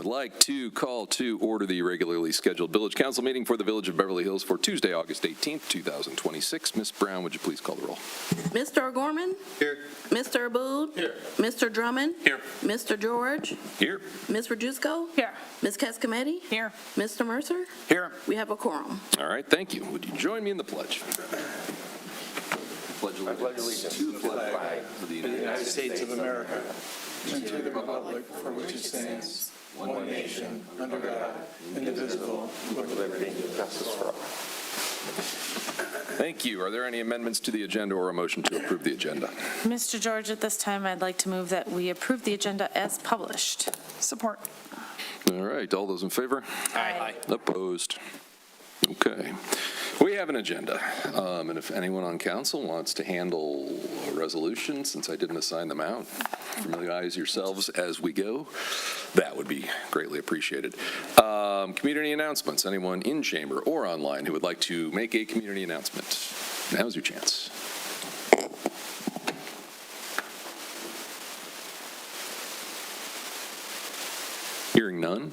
would like to call to order the regularly scheduled Village Council meeting for the Village of Beverly Hills for Tuesday, August 18th, 2026. Ms. Brown, would you please call the roll? Mr. O'Gorman? Here. Mr. Aboud? Here. Mr. Drummond? Here. Mr. George? Here. Ms. Rajusco? Here. Ms. Cascometti? Here. Mr. Mercer? Here. We have a quorum. All right, thank you. Would you join me in the pledge? Pledge allegiance to the flag of the United States of America, and to the republic for which it stands, one nation, under God, indivisible, with liberty and justice for all. Thank you. Are there any amendments to the agenda or a motion to approve the agenda? Mr. George, at this time, I'd like to move that we approve the agenda as published. Support. All right, all those in favor? Aye. Opposed? Okay. We have an agenda, and if anyone on council wants to handle a resolution, since I didn't assign them out, familiarize yourselves as we go, that would be greatly appreciated. Community announcements, anyone in chamber or online who would like to make a community announcement, now's your chance. Hearing none.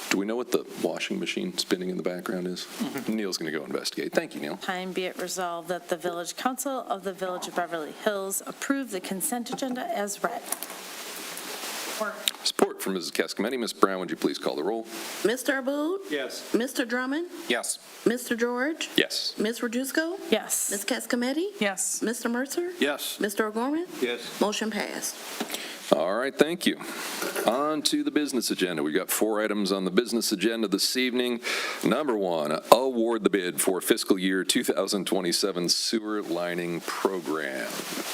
Do we know what the washing machine spinning in the background is? Neil's going to go investigate. Thank you, Neil. Time be it resolved that the Village Council of the Village of Beverly Hills approve the consent agenda as read. Support from Mrs. Cascometti. Ms. Brown, would you please call the roll? Mr. Aboud? Yes. Mr. Drummond? Yes. Mr. George? Yes. Ms. Rajusco? Yes. Ms. Cascometti? Yes. Mr. Mercer? Yes. Mr. O'Gorman? Yes. Motion passed. All right, thank you. On to the business agenda. We've got 4 items on the business agenda this evening. Number 1, award the bid for fiscal year 2027 sewer lining program.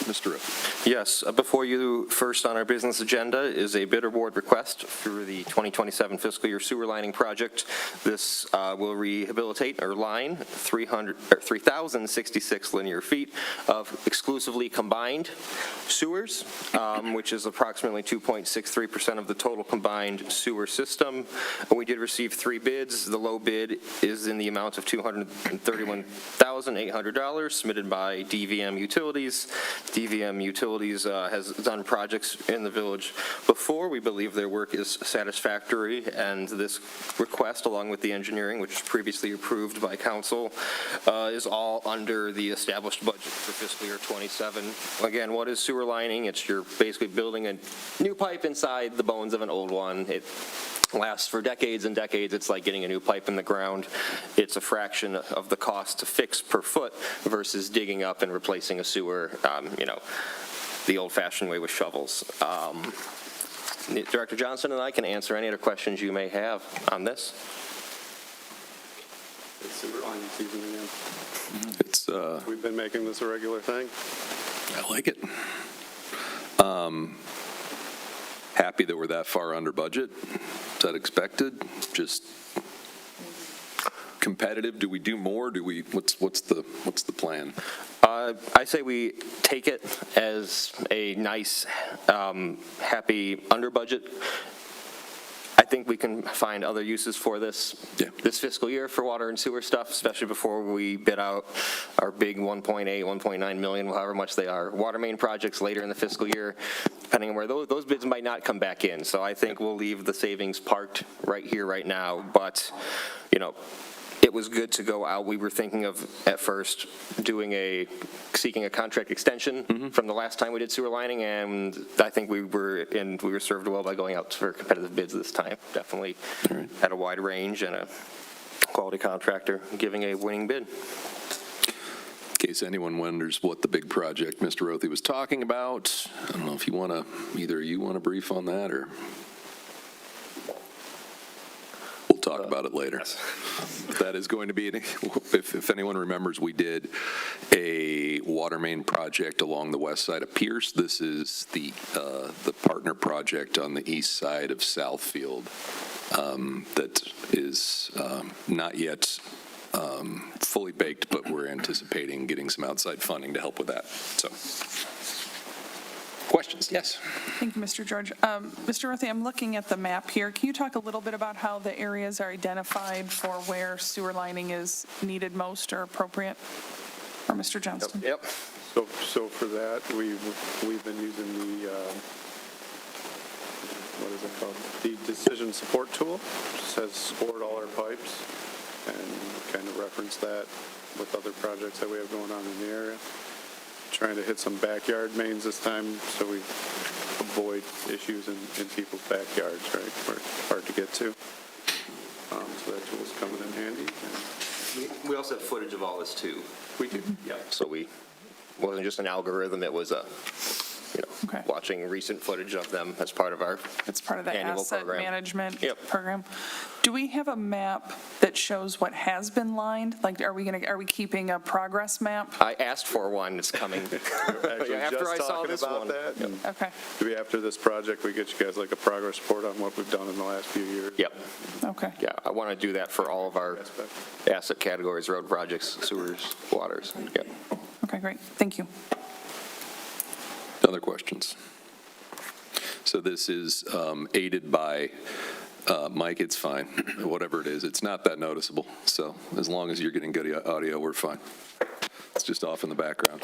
Mr. Oakley. Yes, before you, first on our business agenda is a bid award request for the 2027 fiscal year sewer lining project. This will rehabilitate or line 3,066 linear feet of exclusively combined sewers, which is approximately 2.63% of the total combined sewer system. We did receive 3 bids. The low bid is in the amount of $231,800 submitted by DVM Utilities. DVM Utilities has done projects in the village before. We believe their work is satisfactory, and this request, along with the engineering, which was previously approved by council, is all under the established budget for fiscal year 27. Again, what is sewer lining? It's you're basically building a new pipe inside the bones of an old one. It lasts for decades and decades. It's like getting a new pipe in the ground. It's a fraction of the cost to fix per foot versus digging up and replacing a sewer, the old-fashioned way with shovels. Director Johnson and I can answer any other questions you may have on this. It's sewer lining season again. It's, We've been making this a regular thing. I like it. Happy that we're that far under budget. Is that expected? Just competitive? Do we do more? Do we? What's the plan? I say we take it as a nice, happy under budget. I think we can find other uses for this this fiscal year for water and sewer stuff, especially before we bid out our big 1.8, 1.9 million, however much they are, water main projects later in the fiscal year, depending on where those bids might not come back in. So I think we'll leave the savings parked right here, right now. But, it was good to go out. We were thinking of, at first, seeking a contract extension from the last time we did sewer lining, and I think we were served well by going out for competitive bids this time. Definitely had a wide range and a quality contractor giving a winning bid. In case anyone wonders what the big project Mr. Rothy was talking about, I don't know if either you want to brief on that, or we'll talk about it later. That is going to be, if anyone remembers, we did a water main project along the west side of Pierce. This is the partner project on the east side of Southfield that is not yet fully baked, but we're anticipating getting some outside funding to help with that. So, questions? Yes. Thank you, Mr. George. Mr. Rothy, I'm looking at the map here. Can you talk a little bit about how the areas are identified for where sewer lining is needed most or appropriate? Or Mr. Johnston? Yep. So for that, we've been using what is it called? The decision support tool. Just has scored all our pipes and kind of reference that with other projects that we have going on in the area. Trying to hit some backyard mains this time so we avoid issues in people's backyards, right, where it's hard to get to. So that tool's coming in handy. We also have footage of all this, too. We do. Yeah, so it wasn't just an algorithm, it was Okay. watching recent footage of them as part of our It's part of the annual asset program. management Yep. program. Do we have a map that shows what has been lined? Like, are we keeping a progress map? I asked for one, it's coming. Actually, After just I saw talking this about one. that. and Okay, Maybe after this project, we get you guys like a progress report on what we've done in the last few years. Yep, okay. yeah, I want to do that for all of our asset categories, road projects, sewers, waters, yep. Okay, great. Thank you. Other questions? So this is aided by, Mike, it's fine, whatever it is. It's not that noticeable, so as long as you're getting good audio, we're fine. It's just off in the background.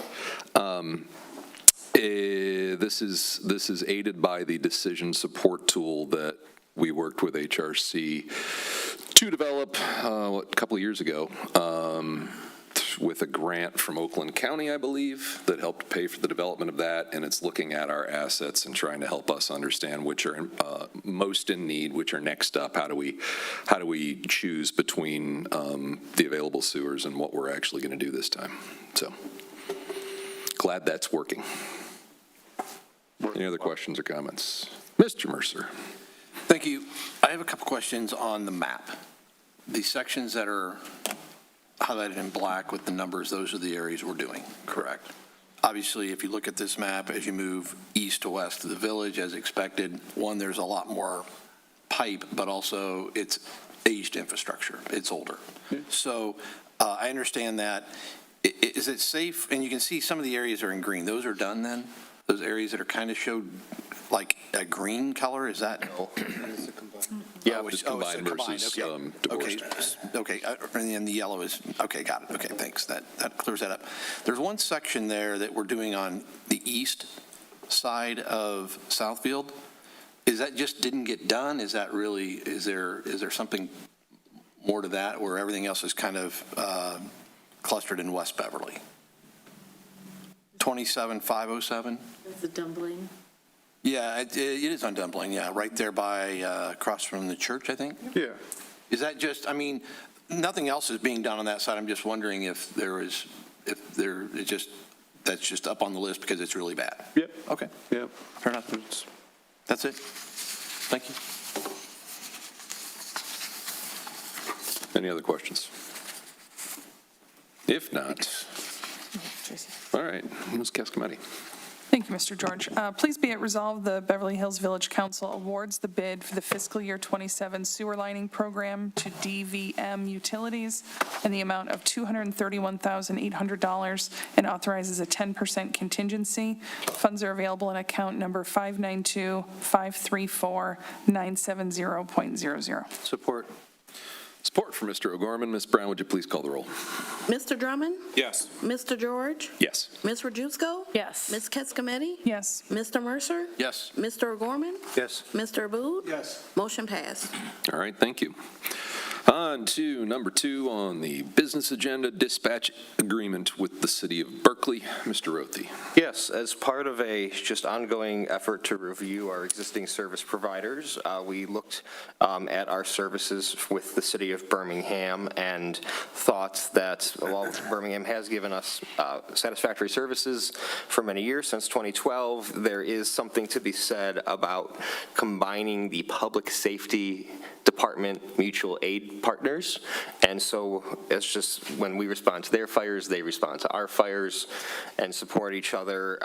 This is aided by the decision support tool that we worked with HRC to develop, a couple of years ago, with a grant from Oakland County, I believe, that helped pay for the development of that, and it's looking at our assets and trying to help us understand which are most in need, which are next up. How do we choose between the available sewers and what we're actually going to do this time? So glad that's working. Any other questions or comments? Mr. Mercer. Thank you. I have a couple questions on the map. The sections that are highlighted in black with the numbers, those are the areas we're doing, correct? Obviously, if you look at this map, as you move east to west of the village, as expected, one, there's a lot more pipe, but also it's aged infrastructure. It's older. So I understand that. Is it safe? And you can see some of the areas are in green. Those are done then? Those areas that are kind of showed like a green color, is that? No. Yeah, Just combined versus divorced. Okay, and then the yellow is, okay, got it, okay, thanks, that clears that up. There's one section there that we're doing on the east side of Southfield. Is that just didn't get done? Is that really, is there something more to that, where everything else is kind of clustered in West Beverly? 27507? That's the Dumpling. Yeah, it is on Dumpling, yeah, right there by, across from the church, I think? Yeah. Is that just, I mean, nothing else is being done on that side. I'm just wondering if it's just, that's just up on the list because it's really bad. Yep. Okay, Yep. fair enough. That's it. Thank you. Any other questions? If not, all right, Ms. Cascametti. Thank you, Mr. George. Please be it resolved, the Beverly Hills Village Council awards the bid for the fiscal year 27 sewer lining program to DVM Utilities in the amount of $231,800 and authorizes a 10% contingency. Funds are available in account number 592-534-970.00. Support. Support for Mr. O'Gorman. Ms. Brown, would you please call the roll? Mr. Drummond? Yes. Mr. George? Yes. Ms. Rajewsko? Yes. Ms. Kescametti? Yes. Mr. Mercer? Yes. Mr. O'Gorman? Yes. Mr. Abud? Yes. Motion passed. All right, thank you. On to number 2 on the business agenda, dispatch agreement with the city of Berkley. Mr. Rothy. Yes, as part of a just ongoing effort to review our existing service providers, we looked at our services with the city of Birmingham and thought that while Birmingham has given us satisfactory services for many years, since 2012, there is something to be said about combining the public safety department mutual aid partners. And so it's just when we respond to their fires, they respond to our fires and support each other.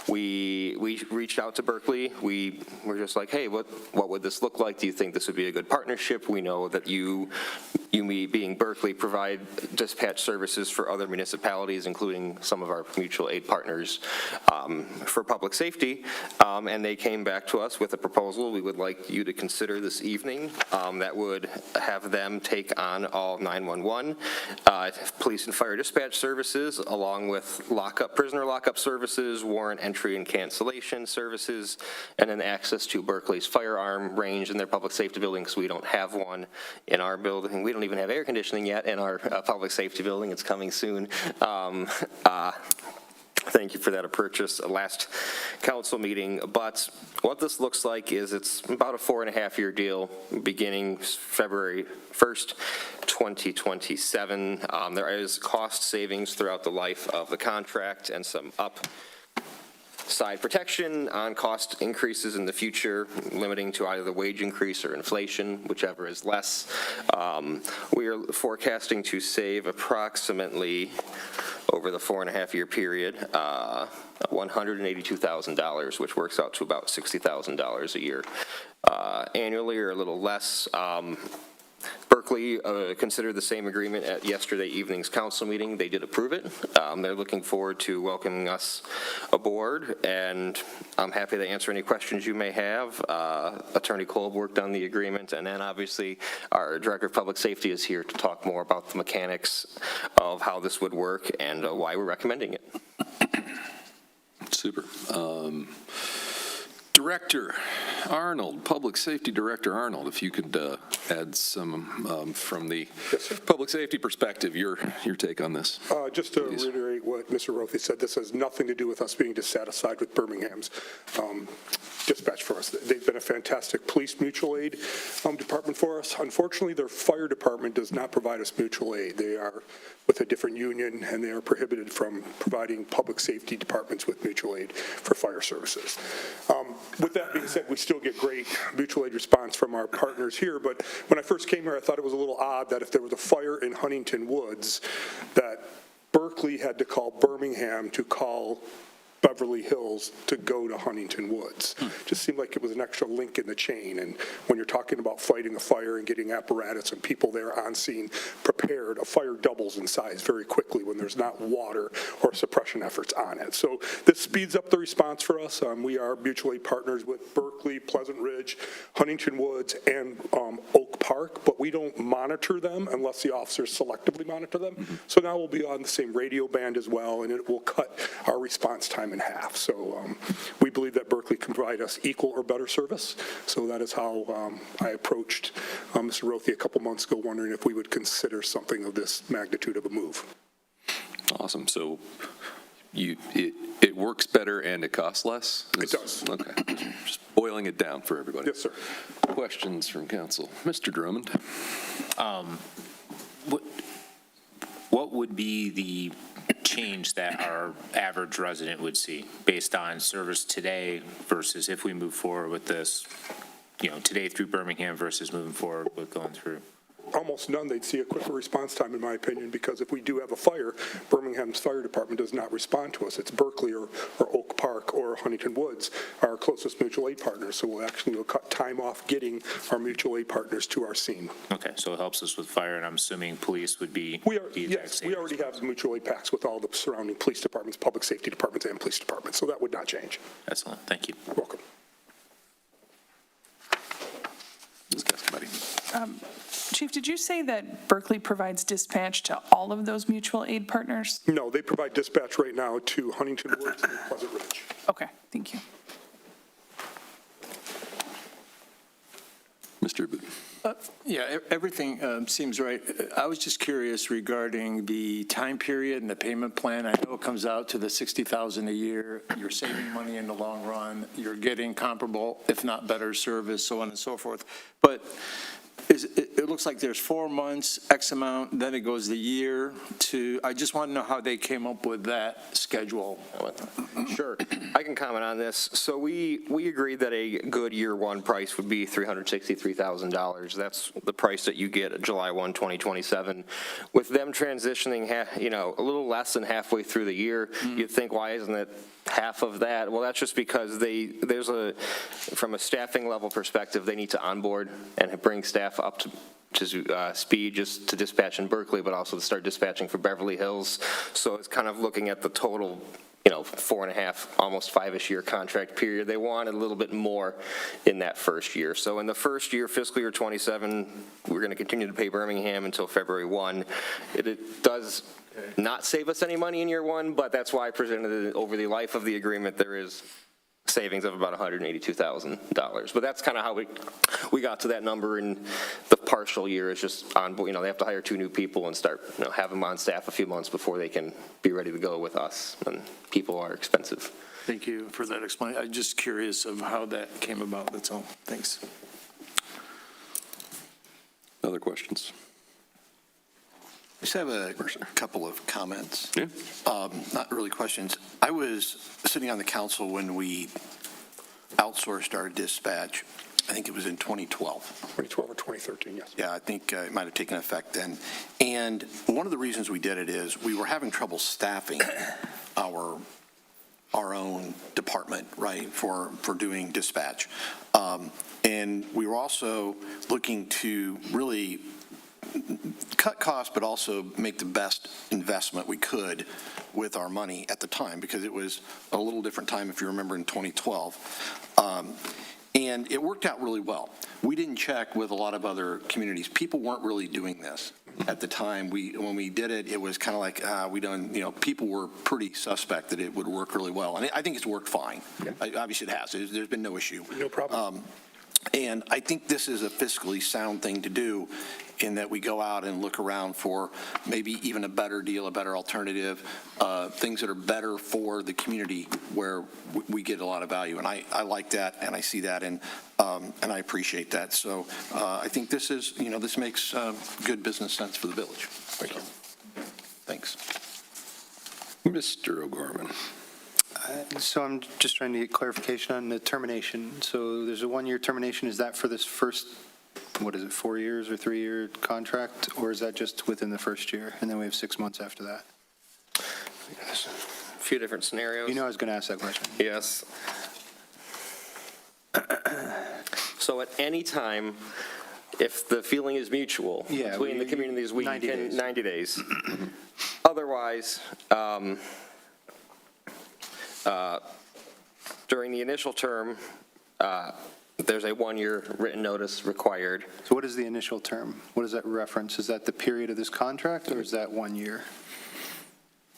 We reached out to Berkley. We were just like, hey, what would this look like? Do you think this would be a good partnership? We know that you me being Berkley, provide dispatch services for other municipalities, including some of our mutual aid partners for public safety. And they came back to us with a proposal we would like you to consider this evening. that would have them take on all 911, police and fire dispatch services, along with prisoner lockup services, warrant entry and cancellation services, and then access to Berkley's firearm range in their public safety building, because we don't have one in our building. We don't even have air conditioning yet in our public safety building. It's coming soon. Thank you for that purchase last council meeting. But what this looks like is it's about a 4.5-year deal beginning February 1st, 2027. There is cost savings throughout the life of the contract and some upside protection on cost increases in the future, limiting to either the wage increase or inflation, whichever is less. We are forecasting to save approximately, over the 4.5-year period, $182,000, which works out to about $60,000 a year annually, or a little less. Berkley considered the same agreement at yesterday evening's council meeting. They did approve it. They're looking forward to welcoming us aboard, and I'm happy to answer any questions you may have. Attorney Kolb worked on the agreement, and then obviously our Director of Public Safety is here to talk more about the mechanics of how this would work and why we're recommending it. Super. Director Arnold, Public Safety Director Arnold, if you could add some from the public safety perspective, your take on this. Just to reiterate what Mr. Rothy said, this has nothing to do with us being dissatisfied with Birmingham's dispatch for us. They've been a fantastic police mutual aid department for us. Unfortunately, their fire department does not provide us mutual aid. They are with a different union, and they are prohibited from providing public safety departments with mutual aid for fire services. With that being said, we still get great mutual aid response from our partners here, but when I first came here, I thought it was a little odd that if there was a fire in Huntington Woods, that Berkley had to call Birmingham to call Beverly Hills to go to Huntington Woods. Just seemed like it was an extra link in the chain. And when you're talking about fighting a fire and getting apparatus and people there on scene prepared, a fire doubles in size very quickly when there's not water or suppression efforts on it. So this speeds up the response for us. We are mutual aid partners with Berkley, Pleasant Ridge, Huntington Woods, and Oak Park, but we don't monitor them unless the officers selectively monitor them. So now we'll be on the same radio band as well, and it will cut our response time in half. So we believe that Berkley can provide us equal or better service. So that is how I approached Mr. Rothy a couple months ago, wondering if we would consider something of this magnitude of a move. Awesome. So it works better and it costs less? It does. Okay. Just boiling it down for everybody. Yes, sir. Questions from council? Mr. Drummond? What would be the change that our average resident would see based on service today versus if we move forward with this, today through Birmingham versus moving forward with going through? Almost none. They'd see a quicker response time, in my opinion, because if we do have a fire, Birmingham's fire department does not respond to us. It's Berkley or Oak Park or Huntington Woods, our closest mutual aid partners. So we'll cut time off getting our mutual aid partners to our scene. Okay, so it helps us with fire, and I'm assuming police would be Yes, we already have mutual aid packs with all the surrounding police departments, public safety departments, and police departments, so that would not change. Excellent, thank you. You're welcome. Ms. Cascabetti. Chief, did you say that Berkley provides dispatch to all of those mutual aid partners? No, they provide dispatch right now to Huntington Woods and Pleasant Ridge. Okay, thank you. Mr. Abud. Yeah, everything seems right. I was just curious regarding the time period and the payment plan. I know it comes out to the $60,000 a year. You're saving money in the long run. You're getting comparable, if not better service, so on and so forth. But it looks like there's 4 months, X amount, then it goes the year to, I just want to know how they came up with that schedule. Sure, I can comment on this. So we agreed that a good year one price would be $363,000. That's the price that you get at July 1, 2027. With them transitioning, a little less than halfway through the year, you'd think, why isn't it half of that? Well, that's just because from a staffing level perspective, they need to onboard and bring staff up to speed just to dispatch in Berkley, but also to start dispatching for Beverly Hills. So it's kind of looking at the total 4.5, almost 5-ish year contract period. They wanted a little bit more in that first year. So in the first year, fiscal year 27, we're going to continue to pay Birmingham until February 1. It does not save us any money in year one, but that's why I presented it over the life of the agreement. There is savings of about $182,000. But that's kind of how we got to that number. In the partial year is just on, they have to hire 2 new people and start, have them on staff a few months before they can be ready to go with us. And people are expensive. Thank you for that explanation. I'm just curious of how that came about, that's all. Thanks. Other questions? I just have a couple of comments. Yeah. Not really questions. I was sitting on the council when we outsourced our dispatch. I think it was in 2012. 2012 or 2013, yes. Yeah, I think it might have taken effect then. And one of the reasons we did it is we were having trouble staffing our own department, right, for doing dispatch. And we were also looking to really cut costs, but also make the best investment we could with our money at the time, because it was a little different time, if you remember, in 2012. And it worked out really well. We didn't check with a lot of other communities. People weren't really doing this at the time. When we did it, it was kind of like, people were pretty suspect that it would work really well. And I think it's worked fine. Yeah. Obviously it has. There's been no issue. No problem. And I think this is a fiscally sound thing to do, in that we go out and look around for maybe even a better deal, a better alternative, things that are better for the community where we get a lot of value. And I like that, and I see that, and I appreciate that. So I think this is, this makes good business sense for the village. Thank you. Thanks. Mr. O'Gorman. So I'm just trying to get clarification on the termination. So there's a 1-year termination. Is that for this first, 4 years or 3-year contract? Or is that just within the first year? And then we have 6 months after that? There's a few different scenarios. I was going to ask that question. Yes. So at any time, if the feeling is mutual between the communities, we 90 can, days. 90 days. Otherwise, during the initial term, there's a 1-year written notice required. So what is the initial term? What does that reference? Is that the period of this contract, or is that 1 year?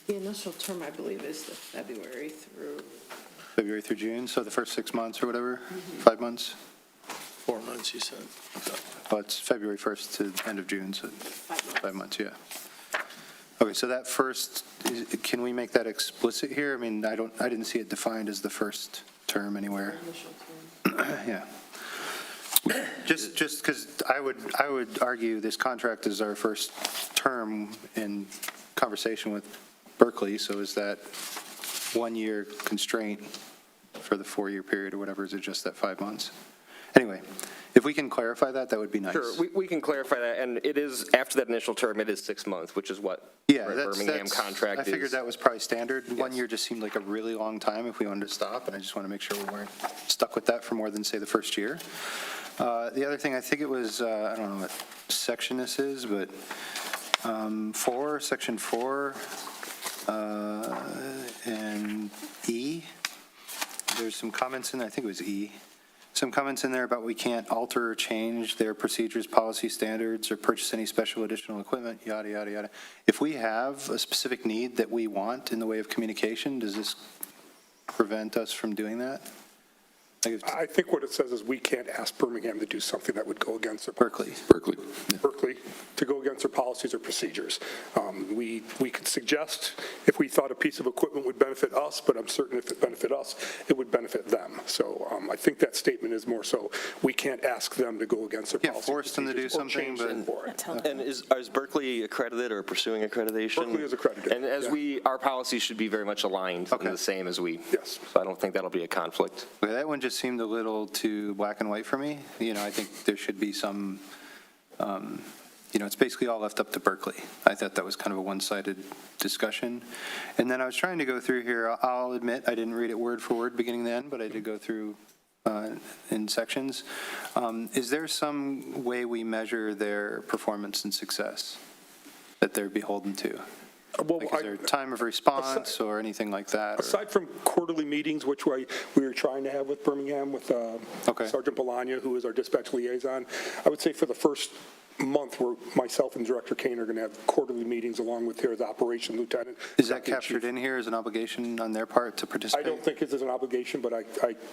The initial term, I believe, is the February through June? So the first 6 months or whatever? 5 months? 4 months, you said. Well, it's February 1st to end of June, so 5 months, yeah. Okay, so that first, can we make that explicit here? I mean, I didn't see it defined as the first term anywhere. Yeah. Just because I would argue this contract is our first term in conversation with Berkley, so is that 1-year constraint for the 4-year period or whatever, is it just that 5 months? Anyway, if we can clarify that, that would be nice. Sure, we can clarify that, and it is, after that initial term, it is 6 months, which is what Birmingham contract is. I figured that was probably standard. 1 year just seemed like a really long time if we wanted to stop, and I just want to make sure we weren't stuck with that for more than, say, the first year. The other thing, I think it was, I don't know what section this is, but section 4, and E, there's some comments in there, I think it was E. Some comments in there about we can't alter or change their procedures, policy standards, or purchase any special additional equipment, yada, yada, yada. If we have a specific need that we want in the way of communication, does this prevent us from doing that? I think what it says is we can't ask Birmingham to do something that would go against their Berkley to go against their policies or procedures. We could suggest if we thought a piece of equipment would benefit us, but I'm certain if it benefit us, it would benefit them. So I think that statement is more so we can't ask them to go against their policies. Force them to do something, but. And is Berkley accredited or pursuing accreditation? Berkley is accredited. And as our policies should be very much aligned and the same as we. Yes. So I don't think that'll be a conflict. Okay, that one just seemed a little too black and white for me. I think there should be some, it's basically all left up to Berkley. I thought that was kind of a one-sided discussion. And then I was trying to go through here. I'll admit I didn't read it word for word beginning to end, but I did go through in sections. Is there some way we measure their performance and success that they're beholden to? Well, Like, is there time of response or anything like that? or- Aside from quarterly meetings, which we were trying to have with Birmingham, with Okay. Sergeant Bologna, who is our dispatch liaison, I would say for the first month, where myself and Director Kane are going to have quarterly meetings along with his operation lieutenant. Is that captured in here as an obligation on their part to I participate? don't think it is an obligation, but I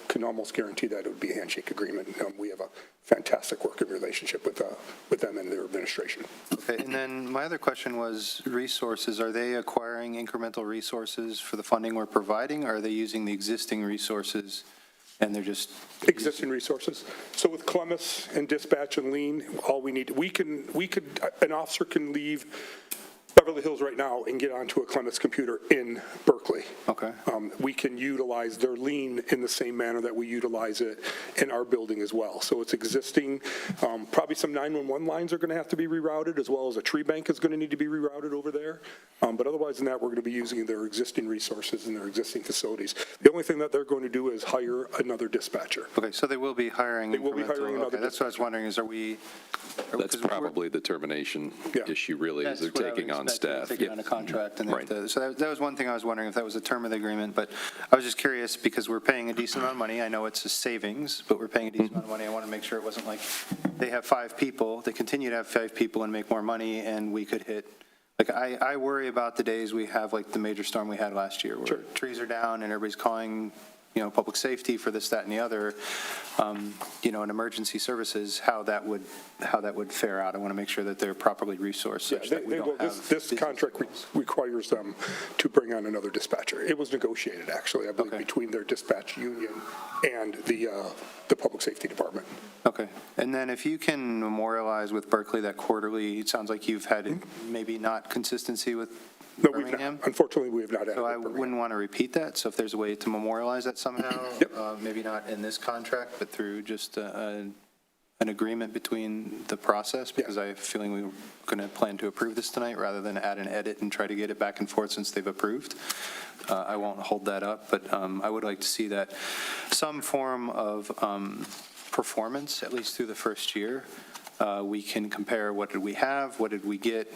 can almost guarantee that it would be a handshake agreement. We have a fantastic working relationship with them and their administration. Okay, and then my other question was resources. Are they acquiring incremental resources for the funding we're providing, or are they using the existing resources and they're just? Existing resources. So with Columbus and dispatch and lean, all we need, an officer can leave Beverly Hills right now and get onto a Columbus computer in Berkley. Okay. We can utilize their lean in the same manner that we utilize it in our building as well. So it's existing. Probably some 911 lines are going to have to be rerouted, as well as a tree bank is going to need to be rerouted over there. But otherwise than that, we're going to be using their existing resources and their existing facilities. The only thing that they're going to do is hire another dispatcher. Okay, so they will be hiring. They will be incremental- hiring another okay, that's what I was wondering, is That's probably the termination issue, really, is they're taking on staff. Taking on a contract. And Right. so that was one thing I was wondering, if that was a term of the agreement. But I was just curious, because we're paying a decent amount of money. I know it's a savings, but we're paying a decent amount of money. I want to make sure it wasn't like they have 5 people, they continue to have 5 people and make more money, and we could hit. Like, I worry about the days we have, like the major storm we had last year, where trees are down and everybody's calling, public safety for this, that, and the other, and emergency services, how that would fare out. I want to make sure that they're properly resourced such that we don't have. This contract requires them to bring on another dispatcher. It was negotiated, actually, I believe, between their dispatch union and the public safety department. Okay. And then if you can memorialize with Berkley that quarterly, it sounds like you've had maybe not consistency with No, we've Birmingham? not. Unfortunately, we have not had. So I wouldn't want to repeat that. So if there's a way to memorialize that somehow, maybe not in this contract, but through just an agreement between the process, because I have a feeling we were going to plan to approve this tonight rather than add an edit and try to get it back and forth since they've approved. I won't hold that up, but I would like to see that some form of performance, at least through the first year. We can compare, what did we have, what did we get,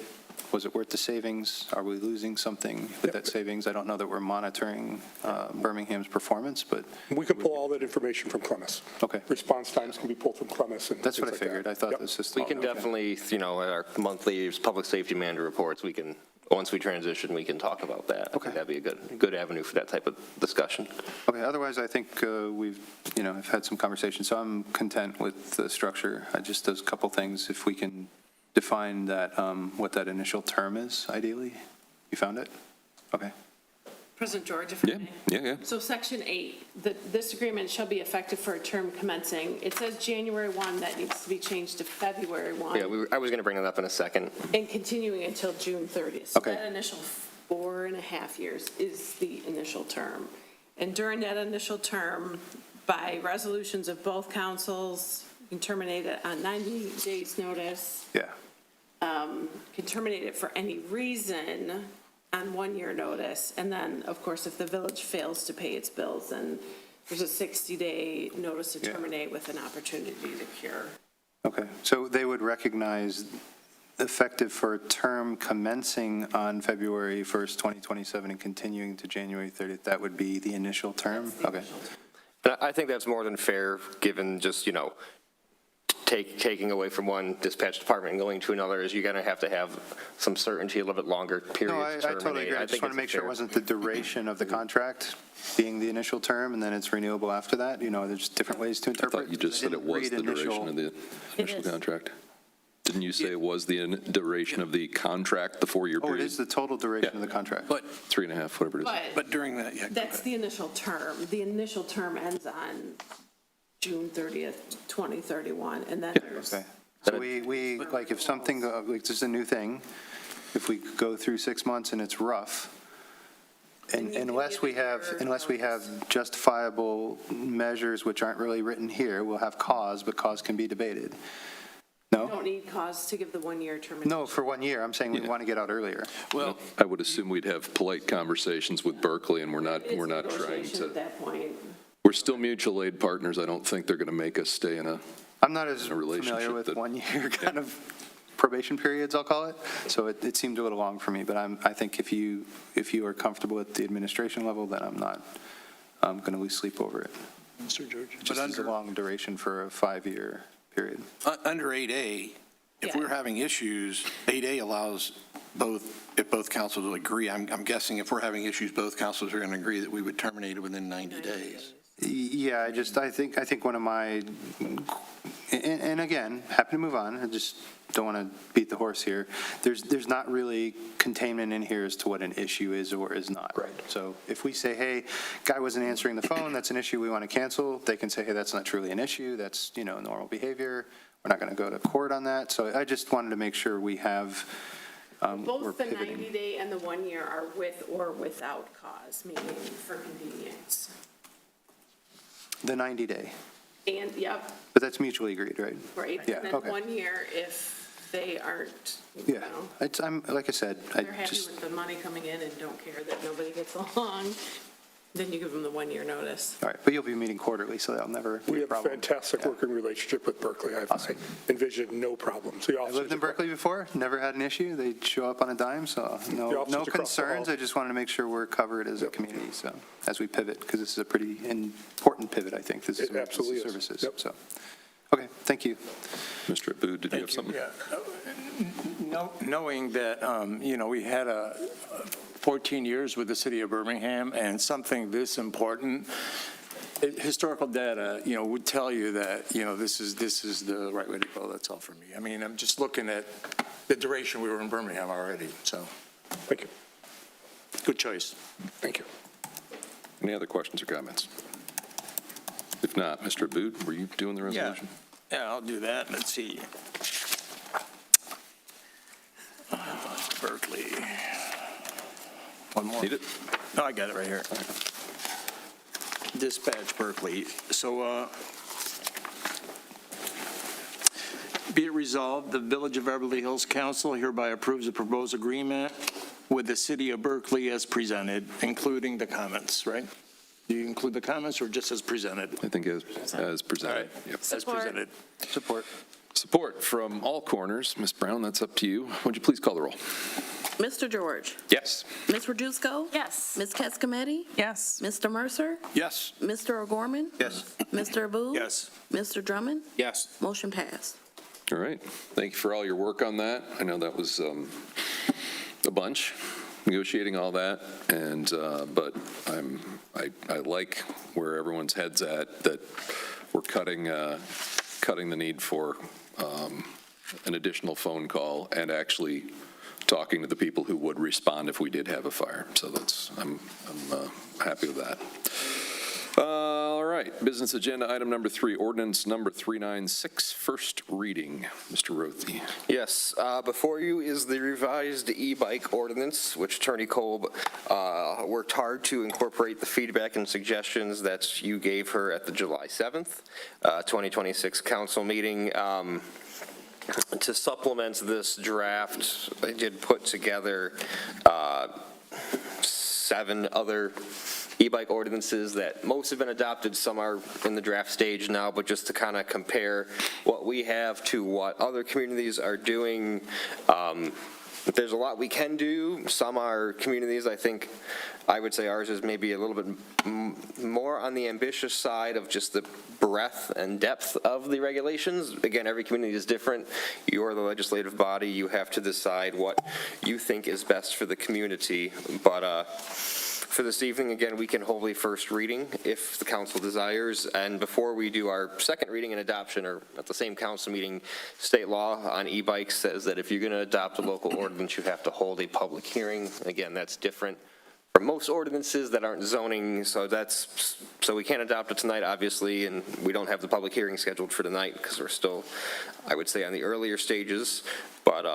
was it worth the savings, are we losing something with that savings? I don't know that we're monitoring Birmingham's performance, but. We can pull all that information from Clemens. Okay. Response times can be pulled from Clemens. That's what I figured. I thought the system. We can definitely, our monthly public safety manager reports, once we transition, we can talk about that. I think that'd be a good avenue for that type of discussion. Okay, otherwise, I think we've, I've had some conversations, so I'm content with the structure. Just those couple things, if we can define that, what that initial term is, ideally. You found it? Okay. President George, if I may. Yeah. So Section 8, this agreement shall be effective for a term commencing. It says January 1, that needs to be changed to February 1. Yeah, I was going to bring that up in a second. And continuing until June 30th. So Okay. that initial 4.5 years is the initial term. And during that initial term, by resolutions of both councils, you can terminate it on 90 days' notice. Yeah. Can terminate it for any reason on 1 year notice. And then, of course, if the village fails to pay its bills, then there's a 60-day notice to terminate with an opportunity to cure. Okay, so they would recognize effective for a term commencing on February 1st, 2027 and continuing to January 30th. That would be the initial term? Okay. And I think that's more than fair, given just, taking away from one dispatch department and going to another, is you're going to have some certainty, a little bit longer period No, to I terminate. totally agree. I just want to make sure it wasn't the duration of the contract being the initial term and then it's renewable after that. There's different ways to I interpret. thought you just said it was the duration of the initial contract. Didn't you say it was the duration of the contract, the 4-year Oh, period? it is the total duration of the contract. But 3.5, whatever it is. But during that, That's the initial term. The initial term ends on June 30th, 2031, and then there's. Okay. So we like, if something, like, this is a new thing, if we go through 6 months and it's rough, and unless we have justifiable measures which aren't really written here, we'll have cause, but cause can be debated. You No? don't need cause to give the 1 year termination. No, for 1 year. I'm saying we want to get out earlier. well, I would assume we'd have polite conversations with Berkley, and we're not It's trying negotiation to. at that point. We're still mutual aid partners. I don't think they're going to make us stay in a. I'm not as A relationship familiar with that- 1 year kind of probation periods, I'll call it. So it seemed a little long for me, but I think if you are comfortable at the administration level, then I'm not going to lose sleep over it. Mr. George? Just as a long duration for a 5-year period. Under 8A, if we're having issues, 8A allows if both councils will agree. I'm guessing if we're having issues, both councils are going to agree that we would terminate it within 90 days. Yeah, I think one of my, and again, happy to move on, I just don't want to beat the horse here. There's not really containment in here as to what an issue is or is not. Right. So if we say, hey, guy wasn't answering the phone, that's an issue we want to cancel, they can say, hey, that's not truly an issue, that's, normal behavior. We're not going to go to court on that. So I just wanted to make sure we have, we're Both the pivoting. 90-day and the 1 year are with or without cause, meaning for convenience. The 90-day, And, yep, but that's mutually agreed, right? right. Yeah, And then okay. 1 year if they aren't, Yeah, I'm, like I said, I they're happy just, with the money coming in and don't care that nobody gets along, then you give them the 1 year notice. all right, but you'll be meeting quarterly, so that'll never be We a have a problem. fantastic Yeah. working relationship with Berkley. I envision no problems. The I officers lived in Berkeley before, never had an issue. They show up on a dime, so The no officers across the concerns. hall. I just wanted to make sure we're covered as a community, so, as we pivot, because this is a pretty important pivot, I think. This is It absolutely emergency is. services, Yep. so. Okay, thank you. Mr. Abud, did you have something? Knowing that, we had 14 years with the city of Birmingham, and something this important, historical data, would tell you that, this is the right way to go. That's all for me. I mean, I'm just looking at the duration we were in Birmingham already, so. Thank you. Good choice. Thank you. Any other questions or comments? If not, Mr. Abud, were you doing the resolution? Yeah, I'll do that. Let's see. Berkeley. One more. Need it? No, I got it right here. Dispatch Berkeley. So, be it resolved, the Village of Beverly Hills Council hereby approves the proposed agreement with the city of Berkeley as presented, including the comments, right? Do you include the comments or just as presented? I think as presented. Yep. As presented. Support. Support from all corners. Ms. Brown, that's up to you. Would you please call the roll? Mr. George. Yes. Ms. Rajewsko. Yes. Ms. Cascometti. Yes. Mr. Mercer. Yes. Mr. O'Gorman. Yes. Mr. Abud. Yes. Mr. Drummond. Yes. Motion passed. All right. Thank you for all your work on that. I know that was a bunch, negotiating all that, and but I like where everyone's head's at, that we're cutting the need for an additional phone call and actually talking to the people who would respond if we did have a fire. So I'm happy with that. All right, business agenda item number 3, ordinance number 396, first reading. Mr. Rothy. Yes, before you is the revised e-bike ordinance, which Attorney Kolb worked hard to incorporate the feedback and suggestions that you gave her at the July 7th, 2026 council meeting. To supplement this draft, I did put together 7 other e-bike ordinances that most have been adopted, some are in the draft stage now, but just to kind of compare what we have to what other communities are doing. There's a lot we can do. Some are communities, I would say ours is maybe a little bit more on the ambitious side of just the breadth and depth of the regulations. Again, every community is different. You're the legislative body. You have to decide what you think is best for the community. But for this evening, again, we can hold a first reading if the council desires. And before we do our second reading and adoption, or at the same council meeting, state law on e-bikes says that if you're going to adopt a local ordinance, you have to hold a public hearing. Again, that's different for most ordinances that aren't zoning, so we can't adopt it tonight, obviously, and we don't have the public hearing scheduled for tonight because we're still, I would say, on the earlier stages. But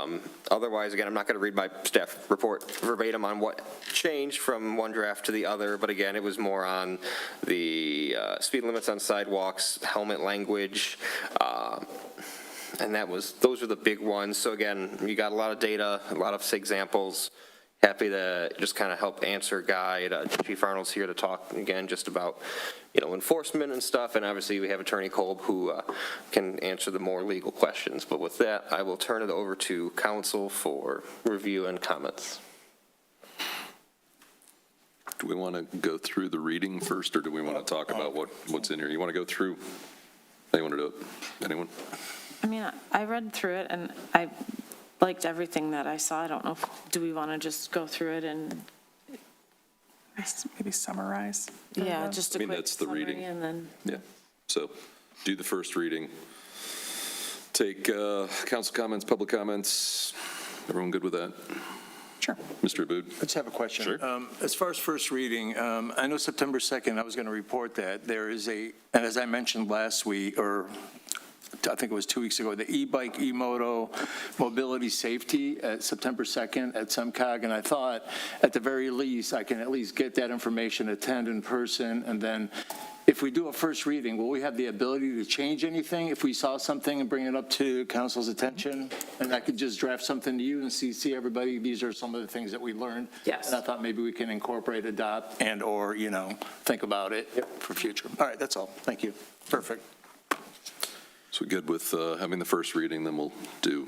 otherwise, again, I'm not going to read my staff report verbatim on what changed from one draft to the other, but again, it was more on the speed limits on sidewalks, helmet language, and those are the big ones. So again, you got a lot of data, a lot of examples. happy to just kind of help answer, guide. Chief Arnold's here to talk again just about, enforcement and stuff, and obviously we have Attorney Kolb who can answer the more legal questions. But with that, I will turn it over to council for review and comments. Do we want to go through the reading first, or do we want to talk about what's in here? You want to go through? Anyone to do it? Anyone? I mean, I read through it, and I liked everything that I saw. I don't know, do we want to just go through it and? Maybe summarize. Yeah, just a quick that's the summary, reading. and then. Yeah. So do the first reading. Take council comments, public comments. Everyone good with that? Sure. Mr. Aboud? I just have a question. Sure. As far as first reading, I know September 2nd, I was going to report that there is and as I mentioned last week, or I think it was 2 weeks ago, the e-bike, e-moto, mobility safety at September 2nd at SEMCOG, and I thought at the very least, I can at least get that information, attend in person, and then if we do a first reading, will we have the ability to change anything if we saw something and bring it up to council's attention? And I could just draft something to you and see everybody, these are some of the things that we learned. Yes. And I thought maybe we can incorporate, adopt, and or, think about it for future. All right, that's all. Thank you. Perfect. So we good with having the first reading, then we'll do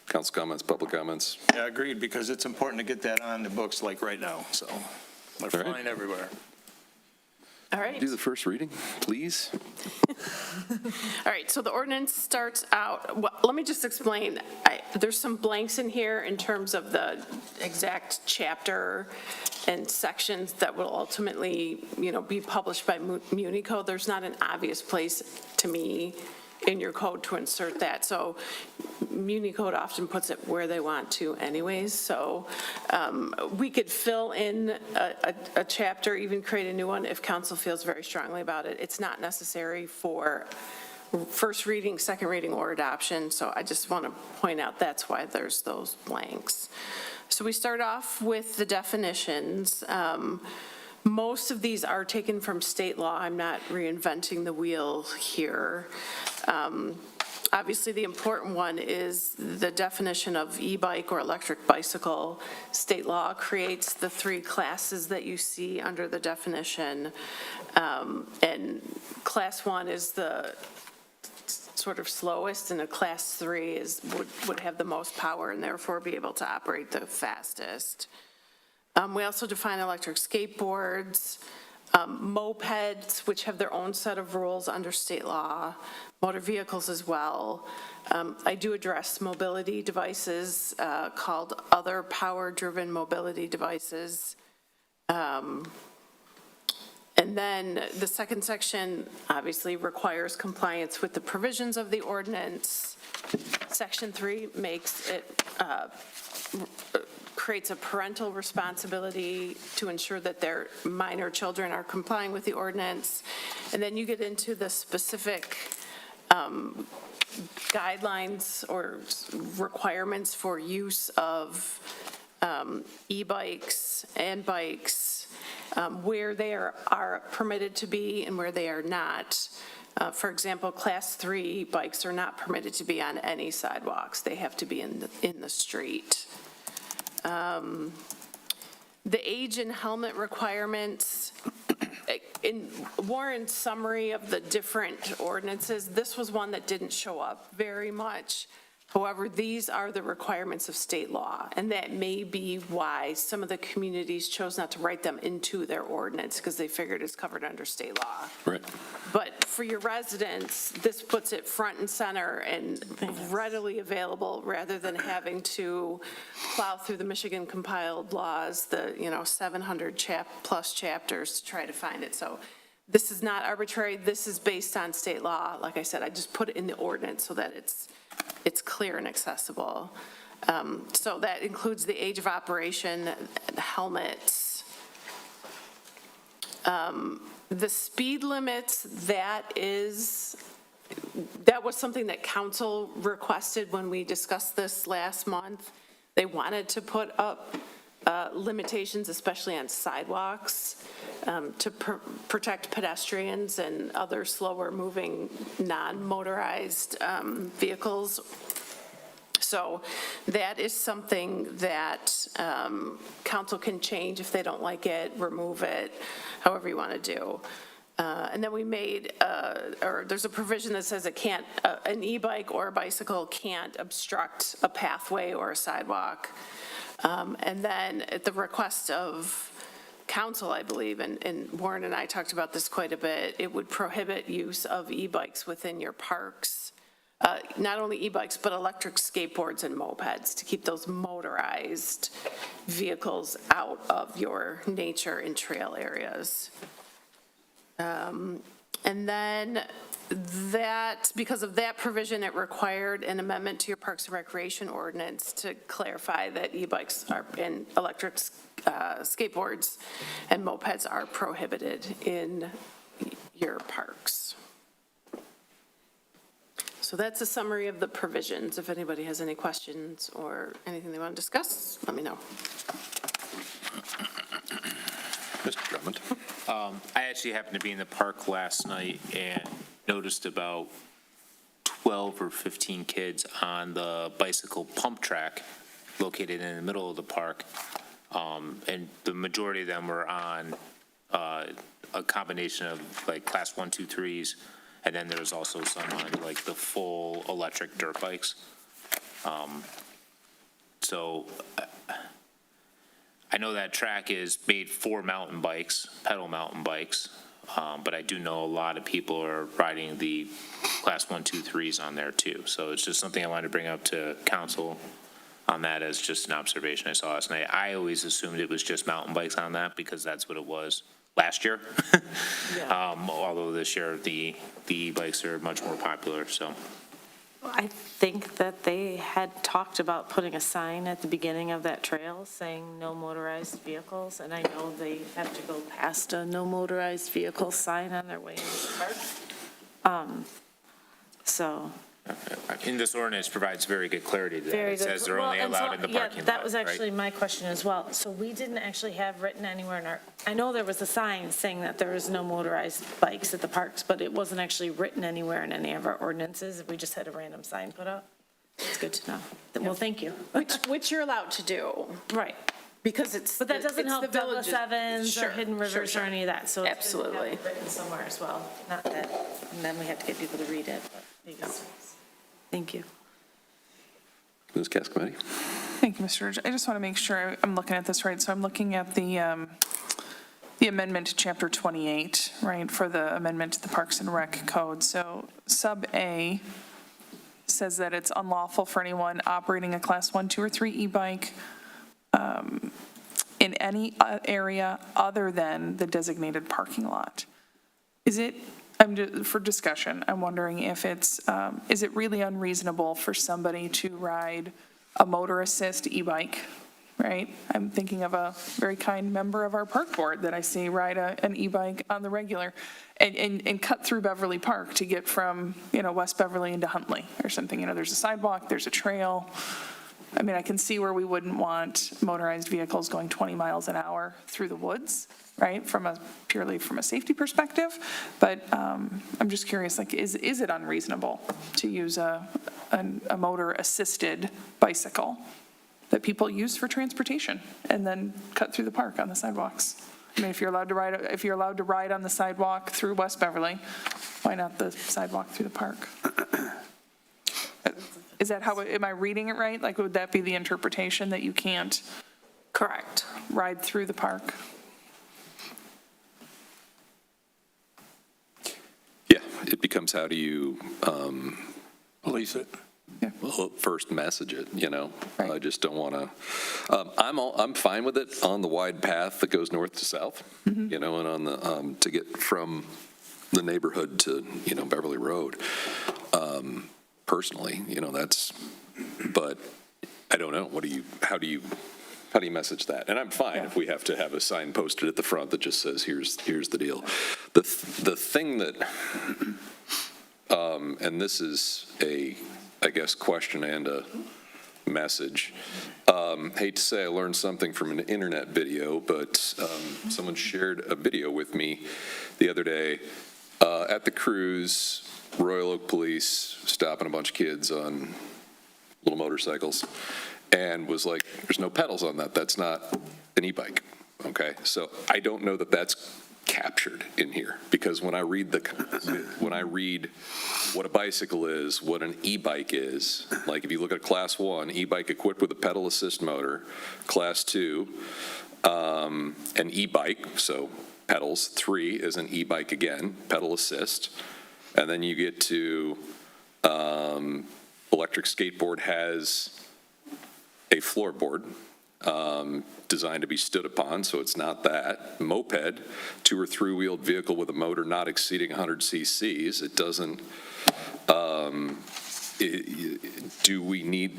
council comments, public comments. Yeah, agreed, because it's important to get that on the books like right now, so they're All right. flying everywhere. All right. Do the first reading, please. All right, so the ordinance starts out, let me just explain. There's some blanks in here in terms of the exact chapter and sections that will ultimately, be published by Municipal. There's not an obvious place to me in your code to insert that. So Municode often puts it where they want to anyways. So we could fill in a chapter, even create a new one if council feels very strongly about it. It's not necessary for first reading, second reading, or adoption. So I just want to point out that's why there's those blanks. So we start off with the definitions. Most of these are taken from state law. I'm not reinventing the wheel here. Obviously, the important one is the definition of e-bike or electric bicycle. State law creates the three classes that you see under the definition. And class 1 is the sort of slowest, and a class 3 would have the most power and therefore be able to operate the fastest. We also define electric skateboards, mopeds, which have their own set of rules under state law, motor vehicles as well. I do address mobility devices called other power-driven mobility devices. And then the second section obviously requires compliance with the provisions of the ordinance. Section 3 makes it creates a parental responsibility to ensure that their minor children are complying with the ordinance. And then you get into the specific guidelines or requirements for use of e-bikes and bikes, where they are permitted to be and where they are not. For example, class 3 bikes are not permitted to be on any sidewalks. They have to be in the street. The age and helmet requirements, in Warren's summary of the different ordinances, this was one that didn't show up very much. However, these are the requirements of state law, and that may be why some of the communities chose not to write them into their ordinance, because they figured it's covered under state law. Right. But for your residents, this puts it front and center and readily available, rather than having to plow through the Michigan compiled laws, the 700 plus chapters to try to find it. So this is not arbitrary. This is based on state law. Like I said, I just put it in the ordinance so that it's clear and accessible. So that includes the age of operation, the helmets. The speed limits, that was something that council requested when we discussed this last month. They wanted to put up limitations, especially on sidewalks, to protect pedestrians and other slower moving non-motorized vehicles. So that is something that council can change if they don't like it, remove it, however you want to do. And then we made, or there's a provision that says it can't, an e-bike or a bicycle can't obstruct a pathway or a sidewalk. And then at the request of council, I believe, and Warren and I talked about this quite a bit, it would prohibit use of e-bikes within your parks. Not only e-bikes, but electric skateboards and mopeds, to keep those motorized vehicles out of your nature and trail areas. And then that, because of that provision, it required an amendment to your Parks and Recreation ordinance to clarify that e-bikes are, and electric skateboards and mopeds are prohibited in your parks. So that's a summary of the provisions. If anybody has any questions or anything they want to discuss, let me know. Mr. Drummond? I actually happened to be in the park last night and noticed about 12 or 15 kids on the bicycle pump track located in the middle of the park. And the majority of them were on a combination of like class 1, 2, 3s. And then there's also some on like the full electric dirt bikes. So I know that track is made for mountain bikes, pedal mountain bikes, but I do know a lot of people are riding the class 1, 2, 3s on there too. So it's just something I wanted to bring up to council on that as just an observation I saw last night. I always assumed it was just mountain bikes on that because that's what it was last year. Although this year the e-bikes are much more popular, so. I think that they had talked about putting a sign at the beginning of that trail saying no motorized vehicles, and I know they have to go past a no motorized vehicle sign on their way into the park. So. In this ordinance provides very good clarity to that. Very It good. says they're only Well, and allowed so- in the yeah, parking lot, that was right? actually my question as well. So we didn't actually have written anywhere in our, I know there was a sign saying that there was no motorized bikes at the parks, but it wasn't actually written anywhere in any of our ordinances. We just had a random sign put up. It's good to know. Well, thank you. Which you're allowed to do. Right. Because it's. But that doesn't it's help the Douglas villages. Evans Sure, or Hidden sure, Rivers or sure. any of that. So it's good to have Absolutely. it written somewhere as well. Not that, and then we have to get people to read it, but because, thank you. Ms. Cascometti? Thank you, Mr. I just want to make sure I'm looking at this right. So I'm looking at the amendment to Chapter 28, right, for the amendment to the Parks and Rec Code. So sub A says that it's unlawful for anyone operating a Class 1, 2, or 3 e-bike in any area other than the designated parking lot. Is it, for discussion, I'm wondering if it's, is it really unreasonable for somebody to ride a motor assist e-bike, right? I'm thinking of a very kind member of our park board that I see ride an e-bike on the regular and cut through Beverly Park to get from, West Beverly into Huntley or something. There's a sidewalk, there's a trail. I mean, I can see where we wouldn't want motorized vehicles going 20 miles an hour through the woods, right, purely from a safety perspective. But I'm just curious, like, is it unreasonable to use a motor-assisted bicycle that people use for transportation and then cut through the park on the sidewalks? I mean, if you're allowed to ride on the sidewalk through West Beverly, why not the sidewalk through the park? Is that how, am I reading it right? Like, would that be the interpretation, that you can't? Correct. Ride through the park? Yeah, it becomes how do you, Police it. well, first message it, Right. I just don't want to, I'm fine with it on the wide path that goes north to south, and on the, to get from the neighborhood to, Beverly Road. Personally, but I don't know, how do you message that? And I'm fine if we have to have a sign posted at the front that just says, here's the deal. The thing that, and this is I guess, question and a message. Hate to say I learned something from an internet video, but someone shared a video with me the other day at the cruise, Royal Oak Police stopping a bunch of kids on little motorcycles, and was like, there's no pedals on that. That's not an e-bike. Okay, so I don't know that that's captured in here, because when I read what a bicycle is, what an e-bike is, like if you look at Class 1, e-bike equipped with a pedal assist motor, Class 2, an e-bike, so pedals, 3 is an e-bike again, pedal assist, and then you get to electric skateboard has a floorboard, designed to be stood upon, so it's not that. Moped, 2 or 3-wheeled vehicle with a motor not exceeding 100 cc's. It doesn't, do we need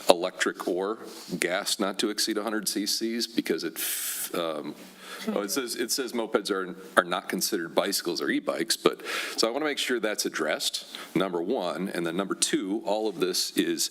electric or gas not to exceed 100 cc's? Because it says mopeds are not considered bicycles or e-bikes, but, so I want to make sure that's addressed, number one, and then number two, all of this is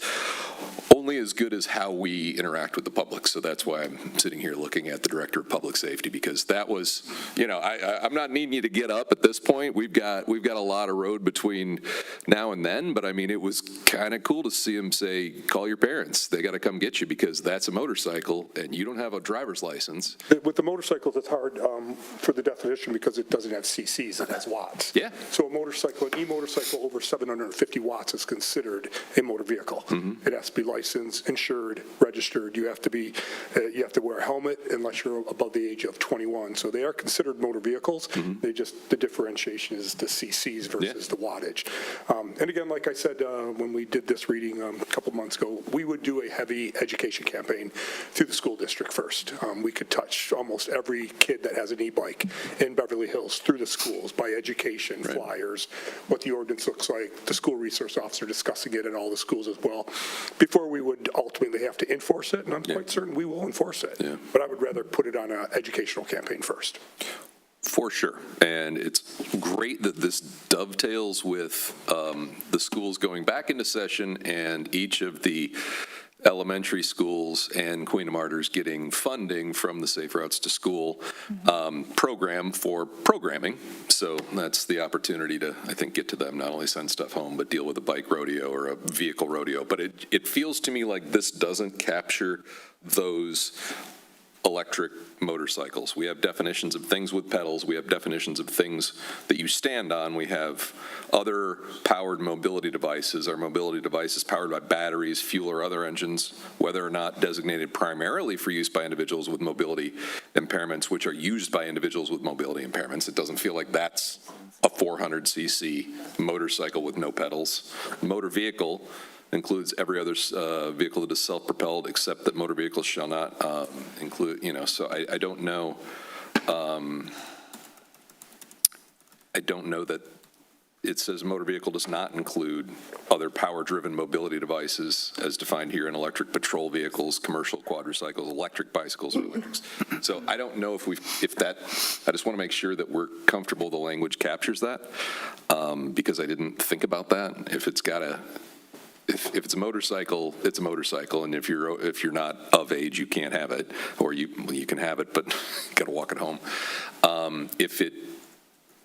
only as good as how we interact with the public, so that's why I'm sitting here looking at the Director of Public Safety, because that was, I'm not needing you to get up at this point, we've got a lot of road between now and then, but I mean, it was kind of cool to see him say, call your parents, they got to come get you, because that's a motorcycle, and you don't have a driver's license. With the motorcycles, it's hard for the definition because it doesn't have cc's, it has watts. Yeah. So a motorcycle, an e-motorcycle over 750 watts is considered a motor vehicle. Mm-hmm. It has to be licensed, insured, registered. You have to wear a helmet unless you're above the age of 21. So they are considered motor vehicles. Mm-hmm. The differentiation is the cc's versus the wattage. And again, like I said, when we did this reading a couple months ago, we would do a heavy education campaign through the school district first. We could touch almost every kid that has an e-bike in Beverly Hills through the schools by education, flyers, what the ordinance looks like, the school resource officer discussing it in all the schools as well, before we would ultimately have to enforce it, and I'm quite certain we will enforce it. Yeah. But I would rather put it on an educational campaign first. For sure, and it's great that this dovetails with the schools going back into session and each of the elementary schools and Queen of Martyrs getting funding from the Safe Routes to School program for programming. So that's the opportunity to, I think, get to them, not only send stuff home, but deal with a bike rodeo or a vehicle rodeo. But it feels to me like this doesn't capture those electric motorcycles. We have definitions of things with pedals. We have definitions of things that you stand on. We have other powered mobility devices. Our mobility devices powered by batteries, fuel, or other engines, whether or not designated primarily for use by individuals with mobility impairments, which are used by individuals with mobility impairments. It doesn't feel like that's a 400cc motorcycle with no pedals. Motor vehicle includes every other vehicle that is self-propelled, except that motor vehicles shall not include, so I don't know. I don't know that it says motor vehicle does not include other power-driven mobility devices as defined here in electric patrol vehicles, commercial quadricycles, electric bicycles, or electrics. So I don't know if that, I just want to make sure that we're comfortable the language captures that, because I didn't think about that. If it's got a, if it's a motorcycle, it's a motorcycle, and if you're not of age, you can't have it, or you can have it, but got to walk it home.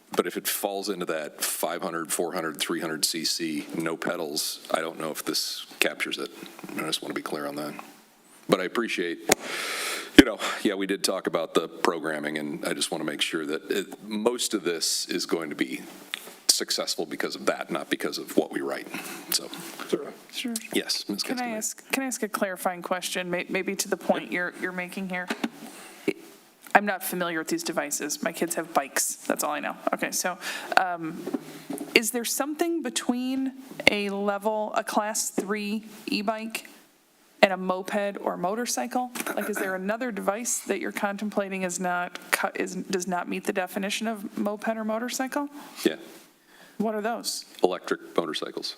But if it falls into that 500, 400, 300 cc, no pedals, I don't know if this captures it. I just want to be clear on that. But I appreciate, we did talk about the programming, and I just want to make sure that most of this is going to be successful because of that, not because of what we write. So, Sure. yes, Ms. Can I ask a clarifying question, maybe to the point you're making here? I'm not familiar with these devices. My kids have bikes. That's all I know. Okay, so is there something between a Class 3 e-bike and a moped or motorcycle? Like, is there another device that you're contemplating does not meet the definition of moped or motorcycle? Yeah, What are those? electric motorcycles.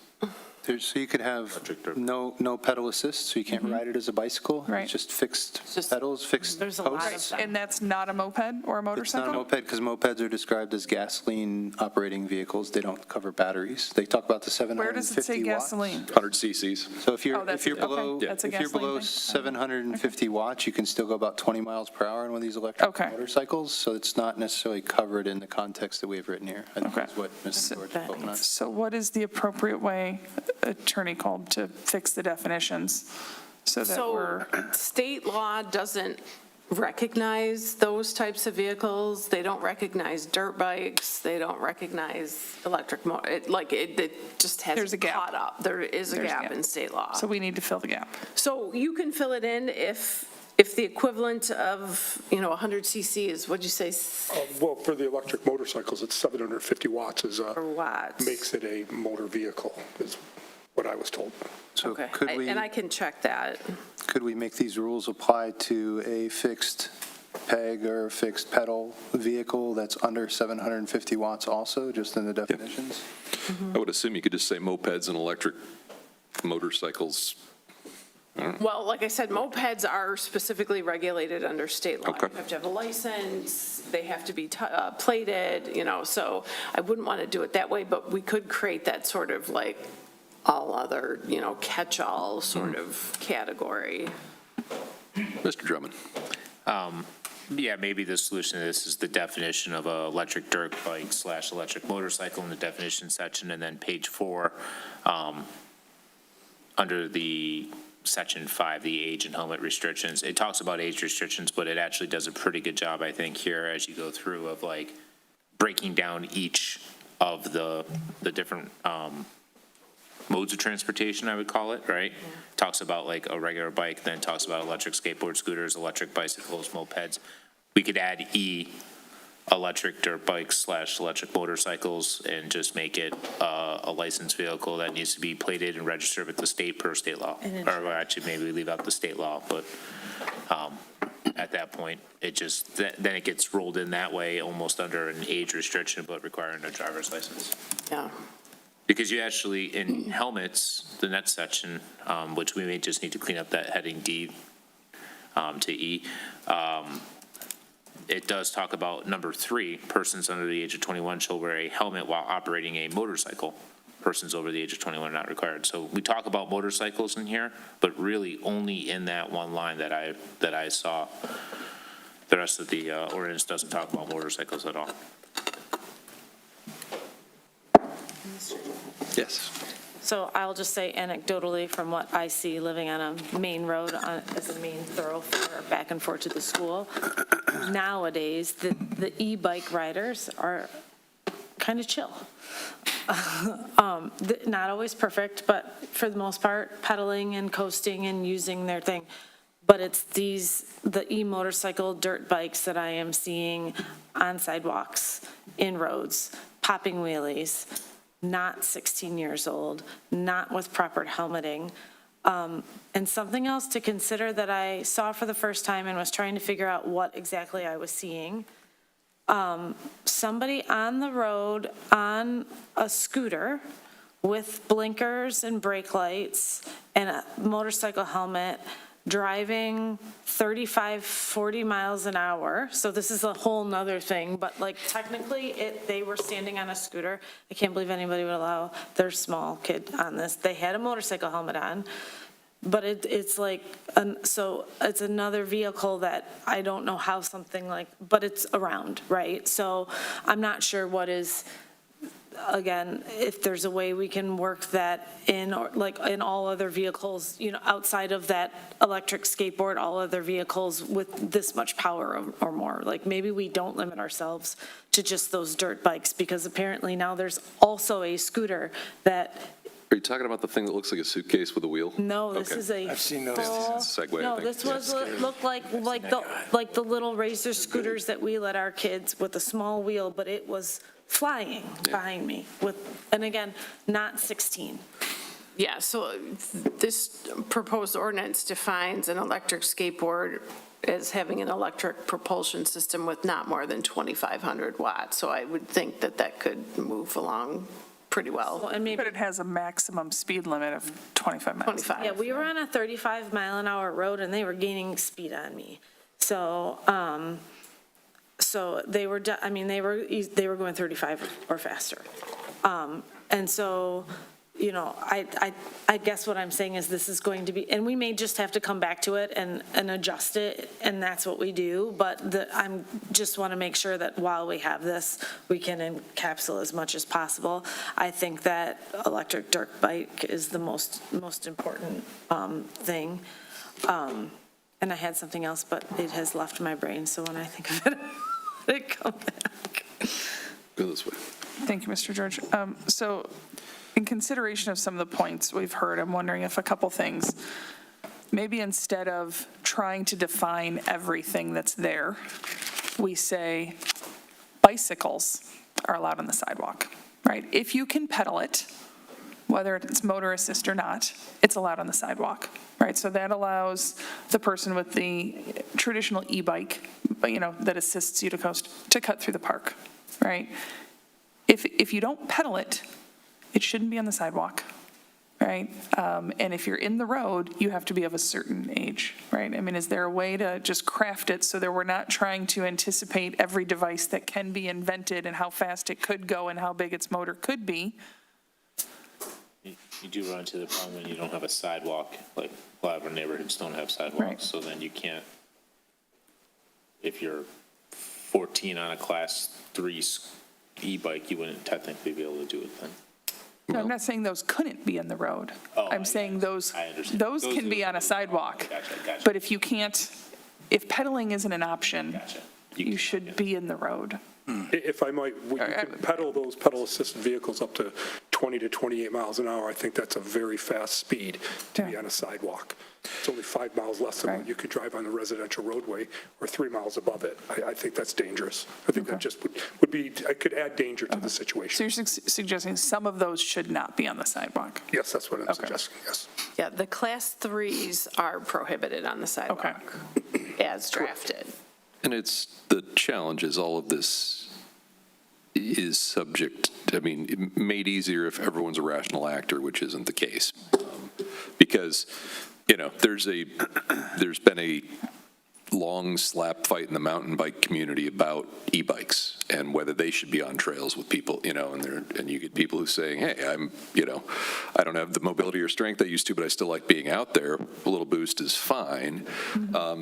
So you could have no pedal assist, so you can't ride it as a bicycle. Right. It's just fixed pedals, fixed There's a lot of posts. them. And that's not a moped or a It's not a motorcycle? moped because mopeds are described as gasoline operating vehicles. They don't cover batteries. They talk about the 750 Where does it say watts. gasoline? 100 cc's. So if you're Oh, that's- below okay, that's a if you're gasoline below thing. 750 watts, you can still go about 20 miles per hour in one of these electric Okay. motorcycles. So it's not necessarily covered in the context that we have written here. I think Okay. that's what Mrs. George is that focusing on. So what is the appropriate way, Attorney Kolb to fix the definitions so that So we're, state law doesn't recognize those types of vehicles. They don't recognize dirt bikes. They don't recognize electric it just There's a hasn't gap. caught up. There is a There's a gap gap. in state law. so we need to fill the gap. So you can fill it in if the equivalent of, 100 cc is, what'd you say, Well, for the electric motorcycles, it's 750 watts or watts? makes it a motor vehicle, is what I was told. So Okay, could we, and I can check that. could we make these rules apply to a fixed peg or fixed pedal vehicle that's under 750 watts also, just in the definitions? I would assume you could just say mopeds and electric motorcycles. Well, like I said, mopeds are specifically regulated under state law. Okay. You have to have a license, they have to be plated, so I wouldn't want to do it that way, but we could create that sort of like all other, catch-all sort of category. Mr. Drummond? Yeah, maybe the solution to this is the definition of a electric dirt bike / electric motorcycle in the definition section, and then page 4, under the section 5, the age and helmet restrictions. It talks about age restrictions, but it actually does a pretty good job, I think, here as you go through of like breaking down each of the different modes of transportation, I would call it, right? Talks about like a regular bike, then talks about electric skateboard, scooters, electric bicycles, mopeds. We could add electric dirt bikes / electric motorcycles and just make it a licensed vehicle that needs to be plated and registered with the state per state law. Or actually, maybe we leave out the state law, but at that point, it just, then it gets rolled in that way, almost under an age restriction, but requiring a driver's license. Yeah. Because you actually, in helmets, the next section, which we may just need to clean up that heading D to E, it does talk about number 3, persons under the age of 21 shall wear a helmet while operating a motorcycle. Persons over the age of 21 are not required. So we talk about motorcycles in here, but really only in that one line that I saw. The rest of the ordinance doesn't talk about motorcycles at all. Yes. So I'll just say anecdotally, from what I see living on a main road as a main thoroughfare back and forth to the school, nowadays, the e-bike riders are kind of chill. Not always perfect, but for the most part, pedaling and coasting and using their thing. But it's the e-motorcycle dirt bikes that I am seeing on sidewalks, in roads, popping wheelies, not 16 years old, not with proper helmeting. And something else to consider that I saw for the first time and was trying to figure out what exactly I was seeing. Somebody on the road on a scooter with blinkers and brake lights and a motorcycle helmet, driving 35, 40 miles an hour. So this is a whole nother thing, but like technically they were standing on a scooter. I can't believe anybody would allow their small kid on this. They had a motorcycle helmet on, but it's like, so it's another vehicle that I don't know how something like, but it's around, right? So I'm not sure what is, again, if there's a way we can work that in, or like in all other vehicles, outside of that electric skateboard, all other vehicles with this much power or more. Like maybe we don't limit ourselves to just those dirt bikes, because apparently now there's also a scooter that. Are you talking about the thing that looks like a suitcase with a wheel? No, this Okay. is a I've seen those. full. Segway, I No, think. this was, looked like the little racer scooters that we let our kids with a small wheel, but it was flying behind me with, and again, not 16. Yeah, so this proposed ordinance defines an electric skateboard as having an electric propulsion system with not more than 2,500 watts. So I would think that could move along pretty well. And maybe, But it has a maximum speed limit of 25 miles. 25. yeah, we were on a 35 mile an hour road and they were gaining speed on me. So, so they were, they were going 35 or faster. And so, I guess what I'm saying is this is going to be, and we may just have to come back to it and adjust it, and that's what we do, but I'm just want to make sure that while we have this, we can encapsulate as much as possible. I think that electric dirt bike is the most important thing. And I had something else, but it has left my brain, so when I think of it, it come back. Go this way. Thank you, Mr. George. So in consideration of some of the points we've heard, I'm wondering if a couple things, maybe instead of trying to define everything that's there, we say bicycles are allowed on the sidewalk, right? If you can pedal it, whether it's motor assist or not, it's allowed on the sidewalk, right? So that allows the person with the traditional e-bike, that assists you to cut through the park, right? If you don't pedal it, it shouldn't be on the sidewalk, right? And if you're in the road, you have to be of a certain age, right? I mean, is there a way to just craft it so that we're not trying to anticipate every device that can be invented and how fast it could go and how big its motor could be? You do run into the problem when you don't have a sidewalk, like a lot of our neighborhoods don't have sidewalks, Right. so then you can't, if you're 14 on a class 3 e-bike, you wouldn't technically be able to do it then. No, I'm not saying those couldn't be in the road. Oh, I'm saying those I understand. those can be on a sidewalk. Gotcha. But if you can't, if pedaling isn't an option, Gotcha. you should be in the road. If I might, you can pedal those pedal-assisted vehicles up to 20 to 28 miles an hour. I think that's a very fast speed to be on a sidewalk. It's only 5 miles less than what you could drive on a residential roadway or 3 miles above it. I think that's dangerous. I think that just would be, I could add danger to the So situation. you're suggesting some of those should not be on the sidewalk? Yes, that's what I'm suggesting, yes. Yeah, the class 3s are prohibited on the sidewalk as drafted. And it's, the challenge is all of this is subject, made easier if everyone's a rational actor, which isn't the case. Because, there's been a long slap fight in the mountain bike community about e-bikes and whether they should be on trails with people, and you get people who saying, hey, I don't have the mobility or strength I used to, but I still like being out there. A little boost is fine.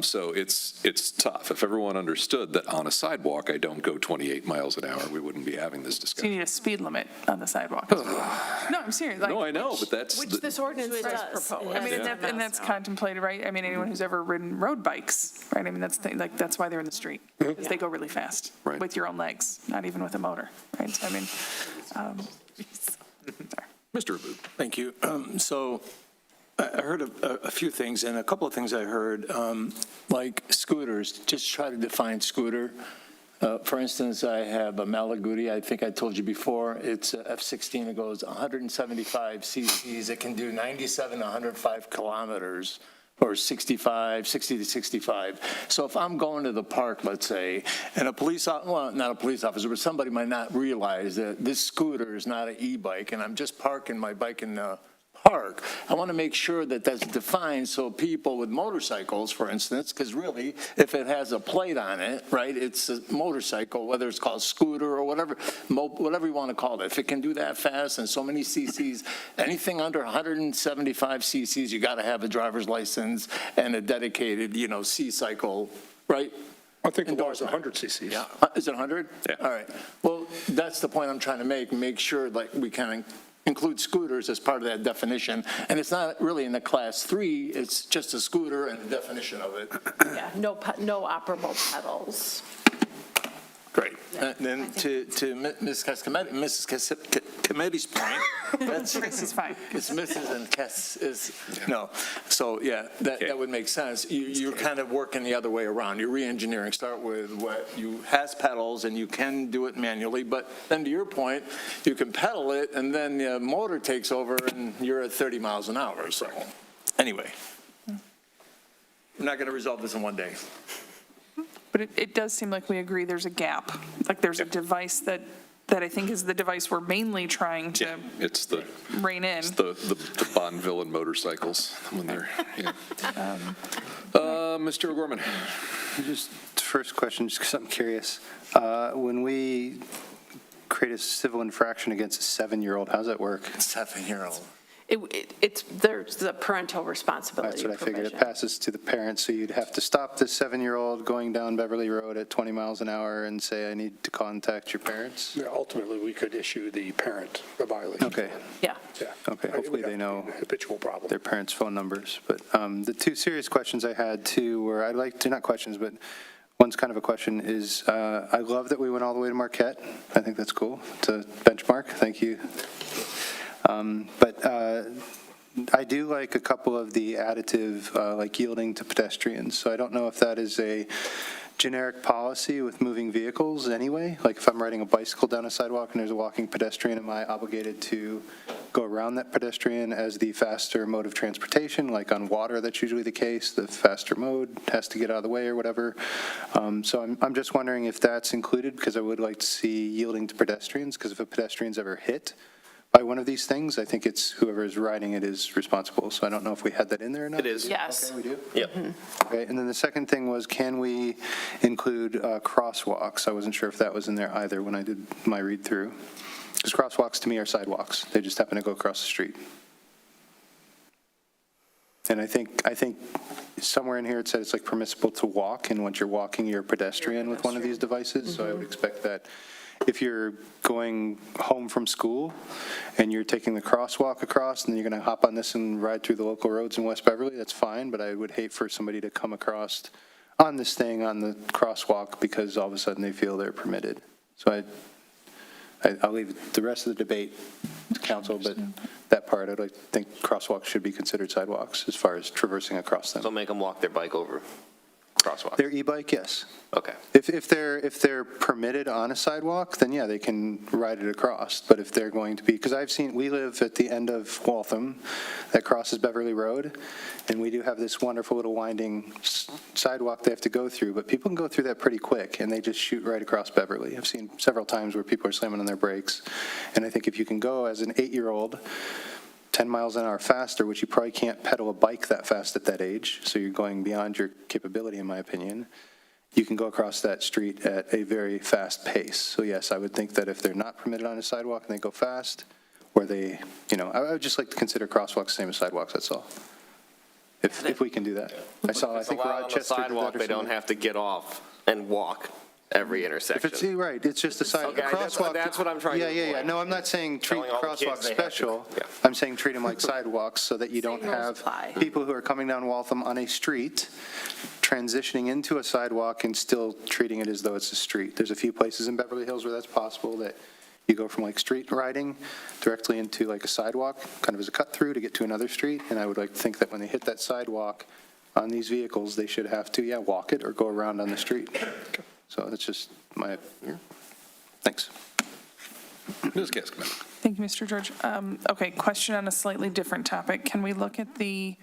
So it's tough. If everyone understood that on a sidewalk, I don't go 28 miles an hour, we wouldn't be having this So you discussion. need a speed limit on the sidewalk. No, I'm serious. No, I know, but that's. Which this ordinance does propose. I mean, and that's contemplated, right? I mean, anyone who's ever ridden road bikes, right? I mean, that's why they're in the street, because they go really fast Right. with your own legs, not even with a motor, right? So, I mean, Mr. Abud. Thank you. So I heard a few things, and a couple of things I heard, like scooters, just try to define scooter. For instance, I have a Malaguti, I think I told you before, it's a F-16, it goes 175 cc's, it can do 97 to 105 kilometers, or 60 to 65. So if I'm going to the park, let's say, and not a police officer, but somebody might not realize that this scooter is not an e-bike, and I'm just parking my bike in the park, I want to make sure that that's defined so people with motorcycles, for instance, because really, if it has a plate on it, right, it's a motorcycle, whether it's called scooter or whatever you want to call it. If it can do that fast and so many cc's, anything under 175 cc's, you got to have a driver's license and a dedicated, C-cycle, right? I think the law is 100 cc's. Yeah. Is it 100? Yeah. All right. Well, that's the point I'm trying to make sure like we can include scooters as part of that definition. And it's not really in the class 3, it's just a scooter and the definition of it. Yeah, no operable pedals. Great. And then to Mrs. Committee's point, that's. Chris is fine. It's Mrs. and Cass is, no. So, yeah, that would make sense. You're kind of working the other way around. You're re-engineering. Start with what has pedals, and you can do it manually, but then to your point, you can pedal it, and then the motor takes over, and you're at 30 miles an hour. So, anyway, we're not going to resolve this in one day. But it does seem like we agree there's a gap. Like there's a device that I think is the device we're mainly trying to It's the rein in. It's the Bond villain motorcycles when they're, Mr. O'Gorman. Just first question, just because I'm curious. When we create a civil infraction against a 7-year-old. How does that work? 7-year-old. There's the parental responsibility That's what I figured. It provision. passes to the parents, so you'd have to stop this 7-year-old going down Beverly Road at 20 miles an hour and say, I need to contact your parents? Yeah, ultimately, we could issue the parent a violation. Okay, Yeah. Yeah. okay, hopefully they know Habitual problem. their parents' phone numbers. But the two serious questions I had too were, I'd like to, not questions, but one's kind of a question is, I love that we went all the way to Marquette. I think that's cool. It's a benchmark. Thank you. But I do like a couple of the additive, like yielding to pedestrians. So I don't know if that is a generic policy with moving vehicles anyway. Like if I'm riding a bicycle down a sidewalk and there's a walking pedestrian, am I obligated to go around that pedestrian as the faster mode of transportation? Like on water, that's usually the case. The faster mode has to get out of the way or whatever. So I'm just wondering if that's included, because I would like to see yielding to pedestrians, because if a pedestrian's ever hit by one of these things, I think it's whoever is riding it is responsible. So I don't know if we had that in there or not. It is. Yes. Okay, we do? Yep. Okay, and then the second thing was, can we include crosswalks? I wasn't sure if that was in there either when I did my read-through. Because crosswalks to me are sidewalks. They just happen to go across the street. And I think somewhere in here it said it's like permissible to walk, and once you're walking, you're a pedestrian with one of these devices. So I would expect that if you're going home from school and you're taking the crosswalk across and then you're going to hop on this and ride through the local roads in West Beverly, that's fine, but I would hate for somebody to come across on this thing on the crosswalk because all of a sudden they feel they're permitted. So I'll leave the rest of the debate to council, but that part, I'd like to think crosswalks should be considered sidewalks as far as traversing across them. So make them walk their bike over crosswalk. Their e-bike, yes. Okay. If they're permitted on a sidewalk, then yeah, they can ride it across. But if they're going to be, because we live at the end of Waltham that crosses Beverly Road, and we do have this wonderful little winding sidewalk they have to go through, but people can go through that pretty quick, and they just shoot right across Beverly. I've seen several times where people are slamming on their brakes, and I think if you can go as an 8-year-old 10 miles an hour faster, which you probably can't pedal a bike that fast at that age, so you're going beyond your capability, in my opinion, you can go across that street at a very fast pace. So yes, I would think that if they're not permitted on a sidewalk and they go fast, or they, I would just like to consider crosswalks the same as sidewalks, that's all. If we can do that. I think Rochester did that Sidewalk, or they don't something. have to get off and walk every If intersection. it's, right, it's just a side, Okay, crosswalk. that's what I'm trying to Yeah. avoid. No, I'm not saying treat Telling all the kids crosswalks they have to- special. yeah. I'm saying treat them like sidewalks so that you don't Same rules have apply. people who are coming down Waltham on a street, transitioning into a sidewalk and still treating it as though it's a street. There's a few places in Beverly Hills where that's possible, that you go from like street riding directly into like a sidewalk, kind of as a cut through to get to another street. And I would like to think that when they hit that sidewalk on these vehicles, they should have to, walk it or go around on the street. So that's just my, thanks. Ms. Gaskman. Thank you, Mr. George. Okay, question on a slightly different topic. Can we look at the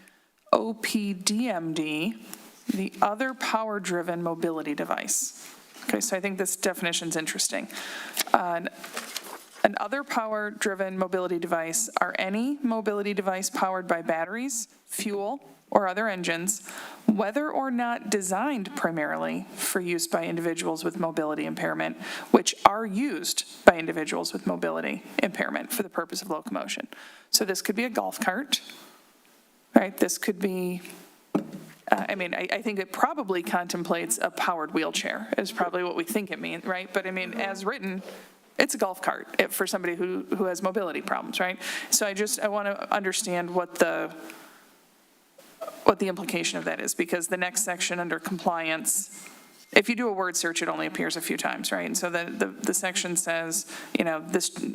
OPDMD, the other power-driven mobility device? Okay, so I think this definition's interesting. An other power-driven mobility device are any mobility device powered by batteries, fuel, or other engines, whether or not designed primarily for use by individuals with mobility impairment, which are used by individuals with mobility impairment for the purpose of locomotion. So this could be a golf cart, right? This could be, I think it probably contemplates a powered wheelchair is probably what we think it means, right? But as written, it's a golf cart for somebody who has mobility problems, right? So I want to understand what the implication of that is, because the next section under compliance, if you do a word search, it only appears a few times, right? And so the section says,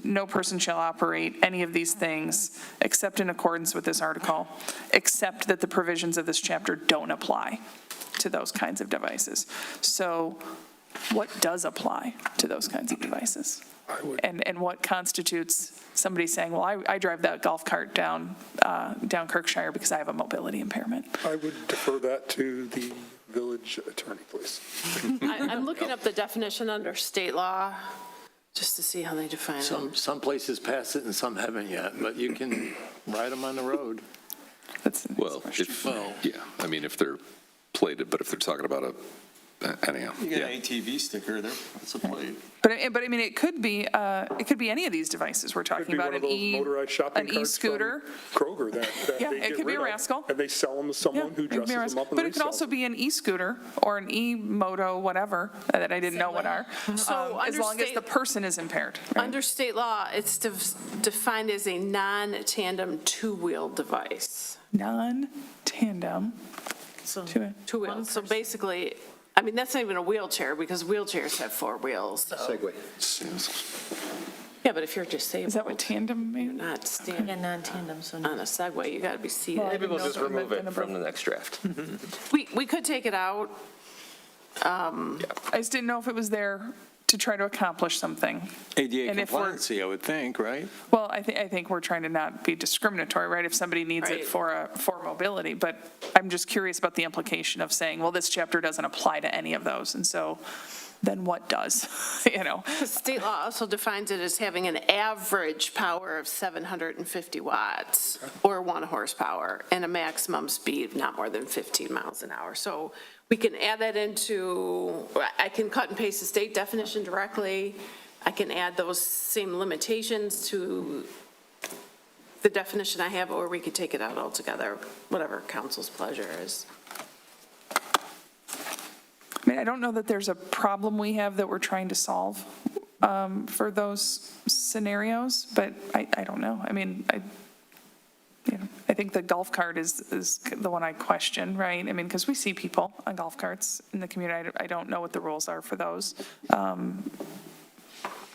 no person shall operate any of these things except in accordance with this article, except that the provisions of this chapter don't apply to those kinds of devices. So what does apply to those kinds of devices? And what constitutes somebody saying, well, I drive that golf cart down Kirkshire because I have a mobility impairment? I would defer that to the village attorney, please. I'm looking up the definition under state law, just to see how they define it. Some places pass it and some haven't yet, but you can ride them on the road. That's the next Well, question. if they're plated, but if they're talking about a anyhow. You get yeah. an ATV sticker there, that's a plate. But I mean, it could be any of these devices we're Could talking be about, one of those motorized shopping an carts from e-scooter. Kroger that Yeah, they it get could be a rid of, rascal. and they sell them to someone who It could be dresses ours. them up and But it could resells also them. be an e-scooter or an e-moto, whatever, that I didn't know what are, So as under long as state- the person is impaired. right? Under state law, it's defined as a non-tandem two-wheel device. Non-tandem, So Two wheels. So basically, I mean, that's not even a wheelchair because wheelchairs have four wheels. So. Segway. Yeah, but if you're disabled. is that what tandem means? Not standing yeah, non-tandem, so on a Segway, you got to be seated. Well, Maybe we'll know just that would remove have it been from the next draft. We could take it out. I just didn't know if it was there to try to accomplish something. ADA And if we're- compliancy, I would think, right? Well, I think we're trying to not be discriminatory, right, if somebody needs it Right. for mobility, but I'm just curious about the implication of saying, well, this chapter doesn't apply to any of those, and so then what does, you know? The state law also defines it as having an average power of 750 watts or 1 horsepower and a maximum speed of not more than 15 miles an hour. So we can add that into, I can cut and paste the state definition directly. I can add those same limitations to the definition I have, or we could take it out altogether, whatever council's pleasure is. I mean, I don't know that there's a problem we have that we're trying to solve for those scenarios, but I don't know. I mean, I think the golf cart is the one I question, right? I mean, because we see people on golf carts in the community. I don't know what the rules are for those.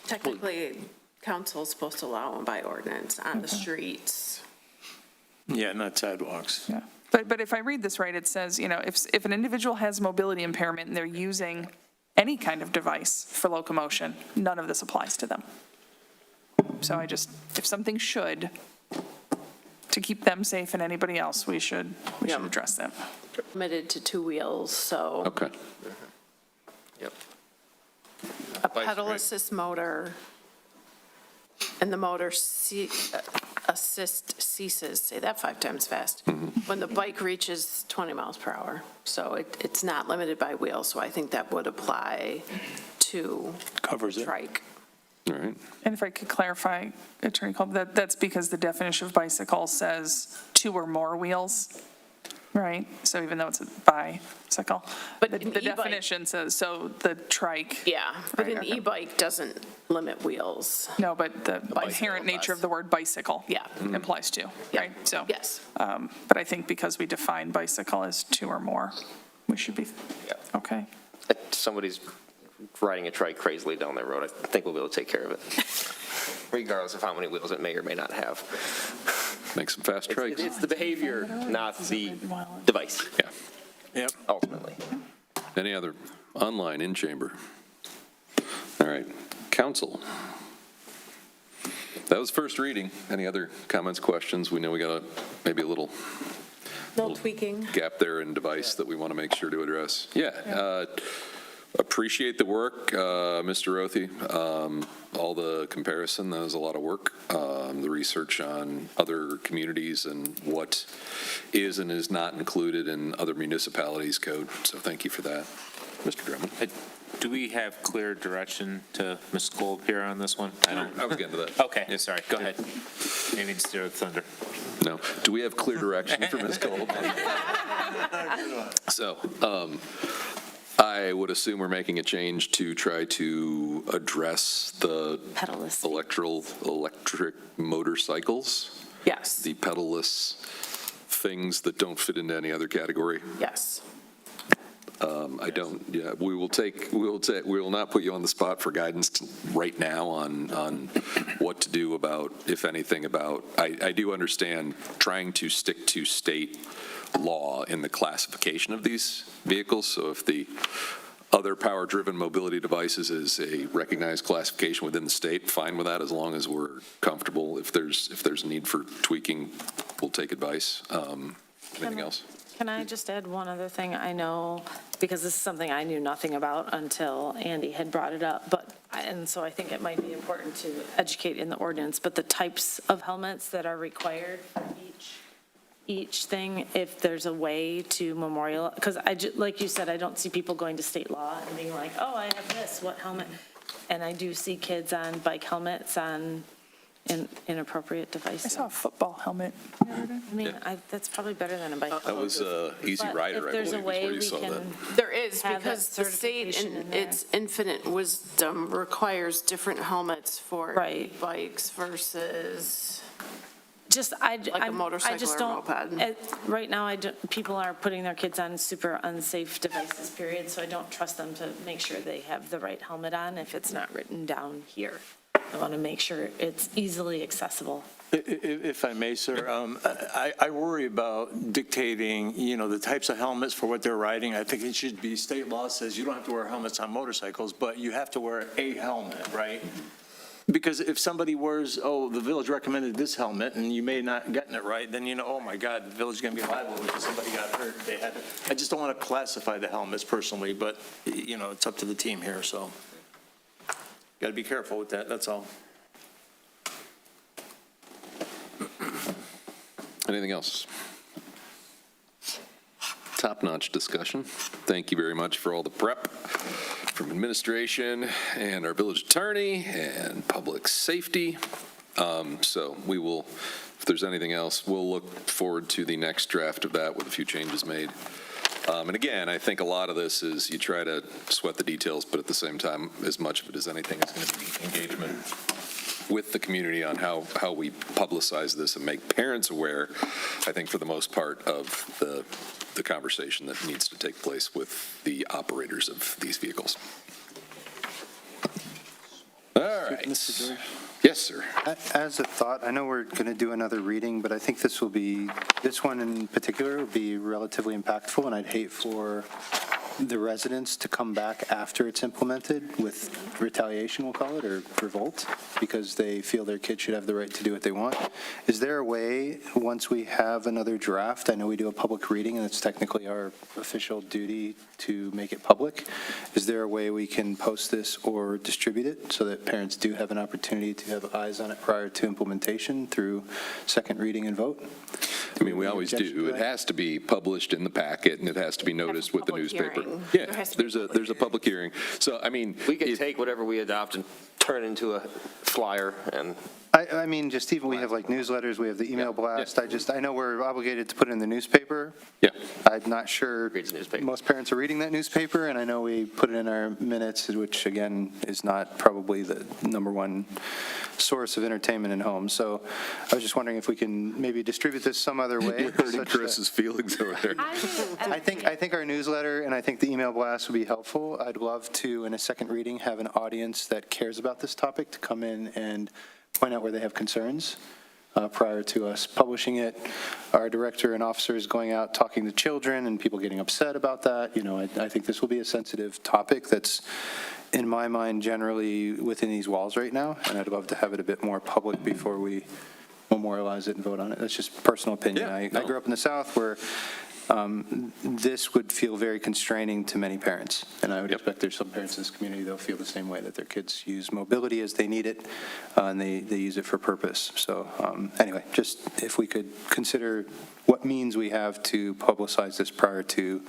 Technically, council is supposed to allow them by ordinance on the streets. Yeah, not sidewalks. Yeah. But if I read this right, it says, you know, if an individual has mobility impairment and they're using any kind of device for locomotion, none of this applies to them. So if something should, to keep them safe and anybody else, we should address that. Limited to two wheels, so Okay. Yep. a pedal assist motor, and the motor assist ceases, say that 5 times fast, when the bike reaches 20 miles per hour. So it's not limited by wheel, so I think that would apply to Covers it. trike. All right. And if I could clarify, Attorney Colby, that's because the definition of bicycle says 2 or more wheels, right? So even though it's a bicycle, But the an e-bike- definition says, so the trike. Yeah, but Right, an okay. e-bike doesn't limit wheels. No, but the bicycle inherent nature does. of the word bicycle. Yeah. Implies 2, Yeah. right? So. Yes. But I think because we define bicycle as 2 or more, we should be, Yeah. okay. If somebody's riding a trike crazily down that road, I think we'll be able to take care of it, regardless of how many wheels it may or may not have. Make some fast trikes. It's the behavior, not the device, Yeah. Yep. ultimately. Any other online in chamber? All right. Council. That was first reading. Any other comments, questions? We know we got maybe a little No tweaking. gap there in device that we want to make sure to address. Yeah. Appreciate the work, Mr. Rothy. All the comparison, that was a lot of work. The research on other communities and what is and is not included in other municipalities' code. So thank you for that. Mr. Drummond. Do we have clear direction to Ms. Gold here on this one? I was getting to that. Okay, yeah, sorry, go ahead. Maybe it's steer the thunder. No. Do we have clear direction for Ms. Gold? So, I would assume we're making a change to try to address the pedalless. electric motorcycles, Yes, the pedalless things that don't fit into any other category. yes. I don't, yeah, we will not put you on the spot for guidance right now on what to do about, if anything, about, I do understand trying to stick to state law in the classification of these vehicles. So if the other power-driven mobility devices is a recognized classification within the state, fine with that, as long as we're comfortable. If there's a need for tweaking, we'll take advice. Anything else? Can I just add one other thing? I know, because this is something I knew nothing about until Andy had brought it up, and so I think it might be important to educate in the ordinance, but the types of helmets that are required for each each thing, if there's a way to memorial, because like you said, I don't see people going to state law and being like, oh, I have this, what helmet? And I do see kids on bike helmets on inappropriate I devices. saw a football helmet. I mean, that's probably better than a bike helmet. That was Easy But Rider, I if there's a believe, is way where you we saw that. can There is, have that because the state, certification in in there. its infinite wisdom, requires different helmets for Right. bikes versus, Just, a motorcycle I just or don't, moped. right now, people are putting their kids on super unsafe devices, period, so I don't trust them to make sure they have the right helmet on if it's not written down here. I want to make sure it's easily accessible. If I may, sir, I worry about dictating, the types of helmets for what they're riding. I think it should be, state law says you don't have to wear helmets on motorcycles, but you have to wear a helmet, right? Because if somebody wears, the village recommended this helmet, and you may not gotten it right, then oh my God, the village is going to be liable because somebody got hurt. I just don't want to classify the helmets personally, but, it's up to the team here, so. Got to be careful with that, that's all. Anything else? Top-notch discussion. Thank you very much for all the prep from administration and our village attorney and public safety. So we will, if there's anything else, we'll look forward to the next draft of that with a few changes made. And again, I think a lot of this is you try to sweat the details, but at the same time, as much of it as anything is going to be engagement with the community on how we publicize this and make parents aware, I think for the most part, of the conversation that needs to take place with the operators of these vehicles. All right. Mr. George? Yes, sir. As a thought, I know we're going to do another reading, but I think this one in particular will be relatively impactful, and I'd hate for the residents to come back after it's implemented with retaliation, we'll call it, or revolt, because they feel their kid should have the right to do what they want. Is there a way, once we have another draft, I know we do a public reading, and it's technically our official duty to make it public, is there a way we can post this or distribute it so that parents do have an opportunity to have eyes on it prior to implementation through second reading and vote? I mean, we always do. It has to be published in the packet, and it has to be noticed with the public newspaper. hearing. Yeah, There has to be there's a public hearing. So, I mean. We could take whatever we adopt and turn it into a flyer and. I mean, just even, we have like newsletters, we have the email blast, I know we're obligated to put it in the newspaper. Yeah. I'm not sure Reads the newspaper. most parents are reading that newspaper, and I know we put it in our minutes, which again is not probably the number one source of entertainment in homes. So I was just wondering if we can maybe distribute this some other way. You're hurting such Chris's feelings over there. I think our newsletter and I think the email blast would be helpful. I'd love to, in a second reading, have an audience that cares about this topic to come in and point out where they have concerns prior to us publishing it. Our director and officers going out talking to children and people getting upset about that. I think this will be a sensitive topic that's, in my mind, generally within these walls right now, and I'd love to have it a bit more public before we memorialize it and vote on it. That's just personal opinion. Yeah, I no. grew up in the South where this would feel very constraining to many parents, and I would expect there's some parents in this community that'll feel the same way, that their kids use mobility as they need it, and they use it for purpose. So anyway, just if we could consider what means we have to publicize this prior to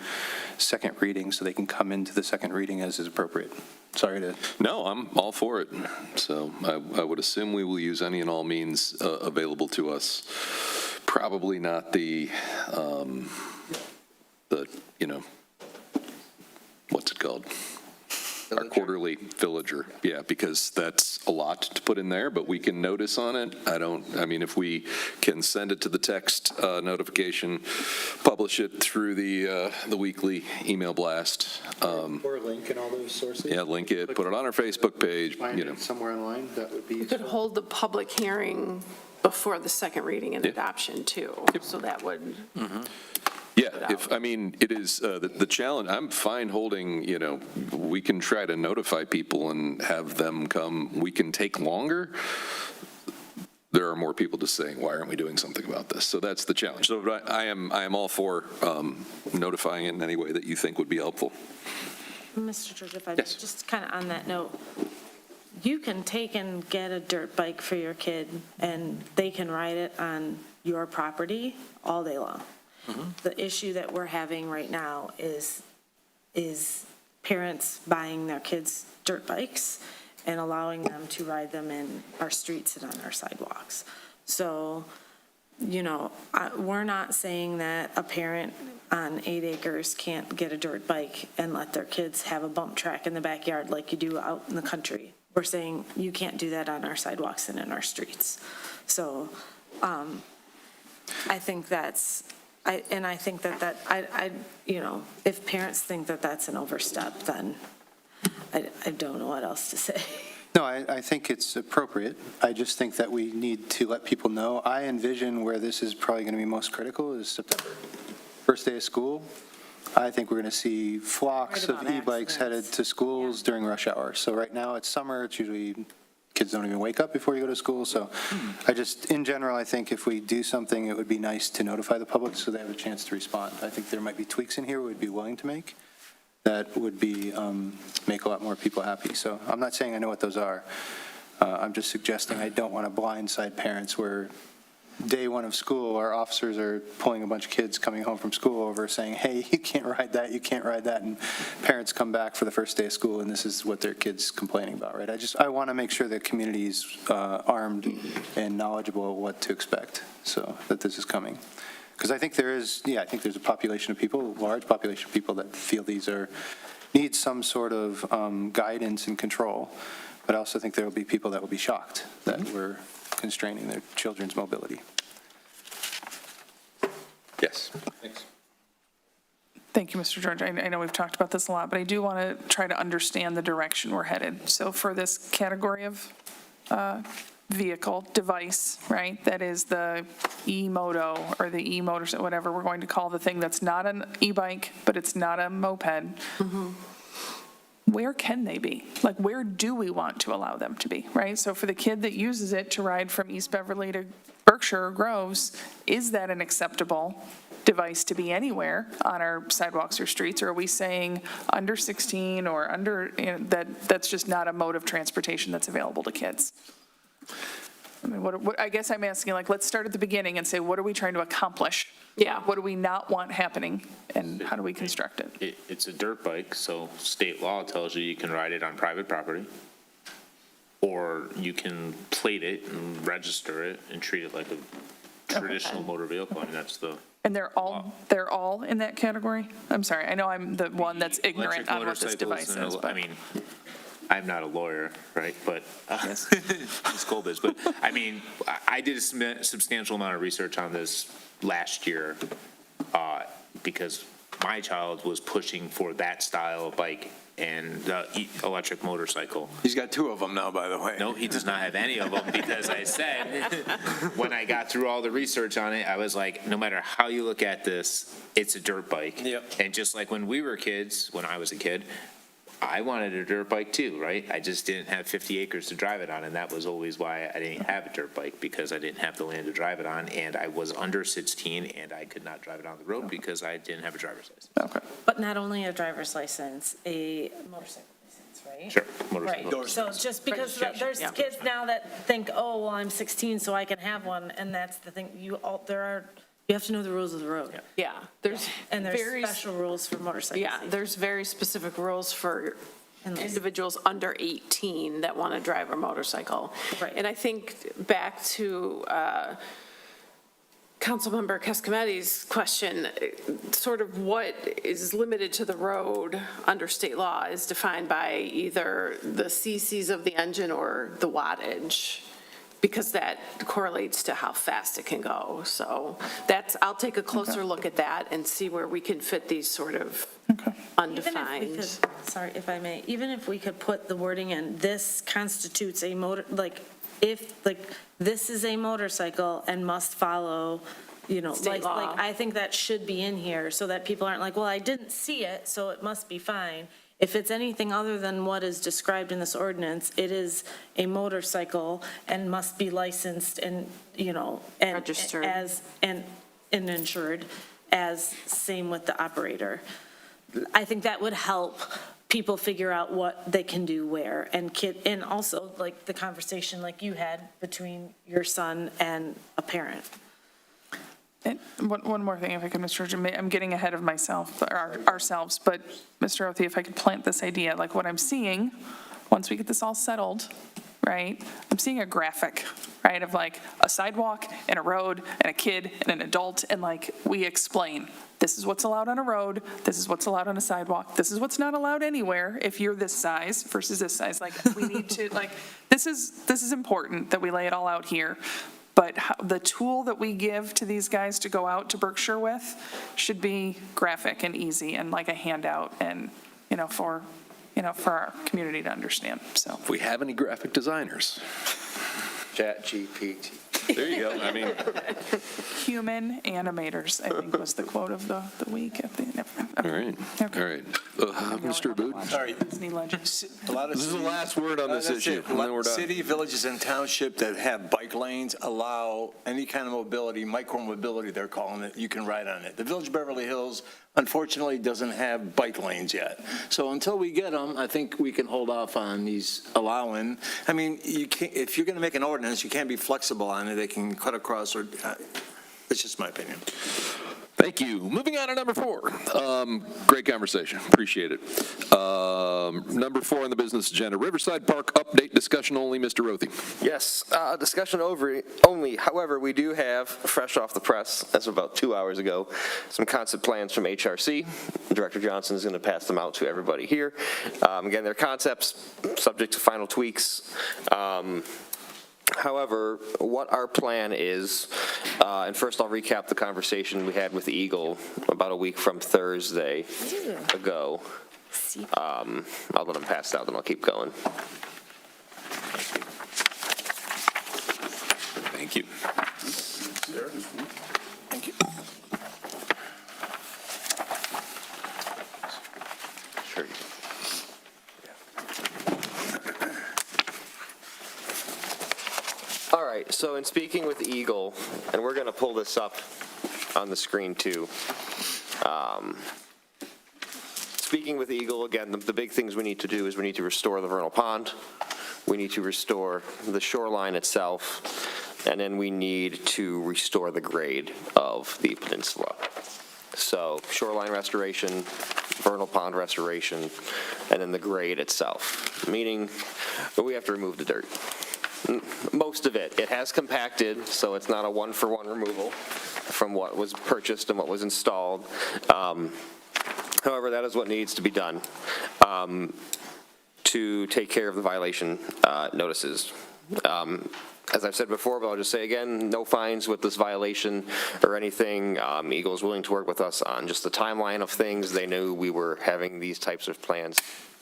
second reading so they can come into the second reading as is appropriate. Sorry to... No, I'm all for it. So I would assume we will use any and all means available to us. Probably not the what's it called? Our quarterly villager, yeah, because that's a lot to put in there, but we can notice on it. If we can send it to the text notification, publish it through the weekly email blast. Or link in all those sources. Yeah, link it, put it on our Facebook page, Find it somewhere online, that would be We could hold the public hearing before the second reading and Yeah. adoption too. So that would, Yeah, it is the challenge. I'm fine holding, we can try to notify people and have them come. We can take longer. There are more people just saying, why aren't we doing something about this? So that's the challenge. So I am all for notifying it in any way that you think would be helpful. Mr. George, if I Yes. just kind of on that note, you can take and get a dirt bike for your kid, and they can ride it on your property all day long. The issue that we're having right now is parents buying their kids dirt bikes and allowing them to ride them in our streets and on our sidewalks. So, you know, we're not saying that a parent on 8 acres can't get a dirt bike and let their kids have a bump track in the backyard like you do out in the country. We're saying you can't do that on our sidewalks and in our streets. So I think that's, I think that you know, if parents think that that's an overstep, then I don't know what else to say. No, I think it's appropriate. I just think that we need to let people know. I envision where this is probably going to be most critical is September. First day of school. I think we're going to see flocks of e-bikes headed to schools during rush hour. So right now it's summer. It's usually kids don't even wake up before you go to school. So I just, in general, I think if we do something, it would be nice to notify the public so they have a chance to respond. I think there might be tweaks in here we'd be willing to make that would be, make a lot more people happy. So I'm not saying I know what those are. I'm just suggesting I don't want to blindside parents where day one of school, our officers are pulling a bunch of kids coming home from school over saying, hey, you can't ride that, you can't ride that, and parents come back for the first day of school and this is what their kid's complaining about, right? I want to make sure the community's armed and knowledgeable of what to expect, so that this is coming. Because I think there's a population of people, a large population of people that feel these need some sort of guidance and control, but I also think there will be people that will be shocked that we're constraining their children's mobility. Yes. Thanks. Thank you, Mr. George. I know we've talked about this a lot, but I do want to try to understand the direction we're headed. So for this category of vehicle, device, right, that is the e-moto or the e-motor, whatever we're going to call the thing that's not an e-bike, but it's not a moped, where can they be? Like, where do we want to allow them to be, right? So for the kid that uses it to ride from East Beverly to Berkshire or Groves, is that an acceptable device to be anywhere on our sidewalks or streets? Or are we saying under 16 or under, that's just not a mode of transportation that's available to kids? I mean, what I guess I'm asking, like, let's start at the beginning and say, what are we trying to accomplish? Yeah. What do we not want happening, and how do we construct it? It's a dirt bike, so state law tells you you can ride it on private property, or you can plate it and register it and treat it like a traditional motor vehicle. I mean, that's the. And they're all in that category? I'm sorry, I know I'm the one that's ignorant on what this device is, but. I mean, I'm not a lawyer, right, but, Yes. it's cold biz, but, I mean, I did a substantial amount of research on this last year, because my child was pushing for that style of bike and the electric motorcycle. He's got 2 of them now, by the way. No, he does not have any of them, because I said, when I got through all the research on it, I was like, no matter how you look at this, it's a dirt bike. Yep. And just like when we were kids, when I was a kid, I wanted a dirt bike too, right? I just didn't have 50 acres to drive it on, and that was always why I didn't have a dirt bike, because I didn't have the land to drive it on, and I was under 16, and I could not drive it on the road because I didn't have a driver's license. Okay. But not only a driver's license, a motorcycle license, right? Sure, motorcycle. Right, so just because there's kids now that think, oh, well, I'm 16, so I can have one, and that's the thing, you have to know the rules of the road. Yeah, there's And there's very, special rules for motorcycles. yeah, there's very specific rules for individuals under 18 that want to drive a motorcycle. Right. And I think back to Councilmember Cascometti's question, sort of what is limited to the road under state law is defined by either the cc's of the engine or the wattage, because that correlates to how fast it can go. So I'll take a closer look at that and see where we can fit these sort of undefined. Sorry, if I may, even if we could put the wording in, this constitutes a motor, this is a motorcycle and must follow, State law. I think that should be in here so that people aren't like, well, I didn't see it, so it must be fine. If it's anything other than what is described in this ordinance, it is a motorcycle and must be licensed and, and Registered. and insured, as same with the operator. I think that would help people figure out what they can do where, and also like the conversation like you had between your son and a parent. And one more thing, if I could, Mr. Jim, I'm getting ahead of myself, or ourselves, but Mr. Othie, if I could plant this idea, like what I'm seeing, once we get this all settled, right, I'm seeing a graphic, right, of like a sidewalk and a road and a kid and an adult, and like we explain, this is what's allowed on a road, this is what's allowed on a sidewalk, this is what's not allowed anywhere if you're this size versus this size. Like, we need to, like, this is important that we lay it all out here. But the tool that we give to these guys to go out to Berkshire with should be graphic and easy and like a handout and, for our community to understand, so. If we have any graphic designers, ChatGPT. there you go. I mean, Human animators, I think was the quote of the week at the. all right, all right. Mr. Abood? Sorry. Disney legends. A lot of This is the last word on this issue, and then we're done. City, villages, and township that have bike lanes allow any kind of mobility, micro-mobility, they're calling it, you can ride on it. The Village of Beverly Hills, unfortunately, doesn't have bike lanes yet. So until we get them, I think we can hold off on these allowing. I mean, you can't, if you're going to make an ordinance, you can't be flexible on it. They can cut across, or it's just my opinion. Thank you. Moving on to number 4. Great conversation. Appreciate it. Number 4 on the business agenda, Riverside Park update discussion only. Mr. Rothy. Yes, discussion only. However, we do have, fresh off the press, as of about 2 hours ago, some concept plans from HRC. Director Johnson is going to pass them out to everybody here. Again, they're concepts subject to final tweaks. However, what our plan is, and first I'll recap the conversation we had with Eagle about a week from Thursday ago. I'll let them pass it out, then I'll keep going. Thank you. Thank you. Sure. All right, so in speaking with Eagle, and we're going to pull this up on the screen too. Speaking with Eagle, again, the big things we need to do is we need to restore the vernal pond, we need to restore the shoreline itself, and then we need to restore the grade of the peninsula. So shoreline restoration, vernal pond restoration, and then the grade itself, meaning we have to remove the dirt. Most of it. It has compacted, so it's not a one-for-one removal from what was purchased and what was installed. However, that is what needs to be done to take care of the violation notices. As I've said before, but I'll just say again, no fines with this violation or anything. Eagle is willing to work with us on just the timeline of things. They knew we were having these types of plans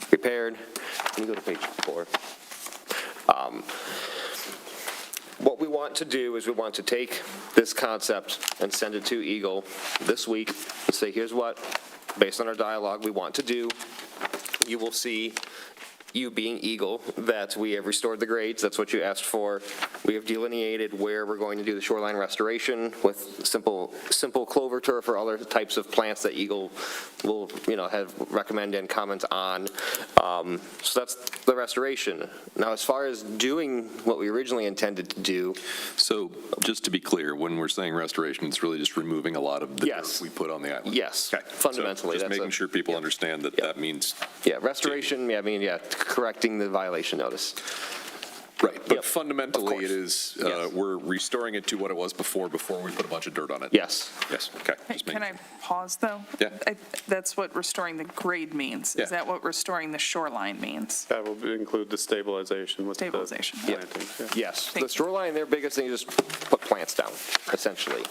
prepared. Can you go to page 4? What we want to do is we want to take this concept and send it to Eagle this week and say, here's what, based on our dialogue, we want to do. You will see, you being Eagle, that we have restored the grades. That's what you asked for. We have delineated where we're going to do the shoreline restoration with simple clover turf or other types of plants that Eagle will, have recommend and comment on. So that's the restoration. Now, as far as doing what we originally intended to do. So just to be clear, when we're saying restoration, it's really just removing a lot of the dirt we put on the island. Yes, Okay. fundamentally. So just making sure people understand that that means. Yeah, restoration, correcting the violation notice. Right, but Yep, fundamentally of it course. is, we're restoring it to what it was before we put a bunch of dirt on it. Yes. Yes, okay. Hey, Just can I making- pause, though? Yeah. That's what restoring the grade means. Yeah. Is that what restoring the shoreline means? That will include the stabilization with the Stabilization. plantings. Yeah. Yes, Thank the you. shoreline, their biggest thing is just put plants down, essentially.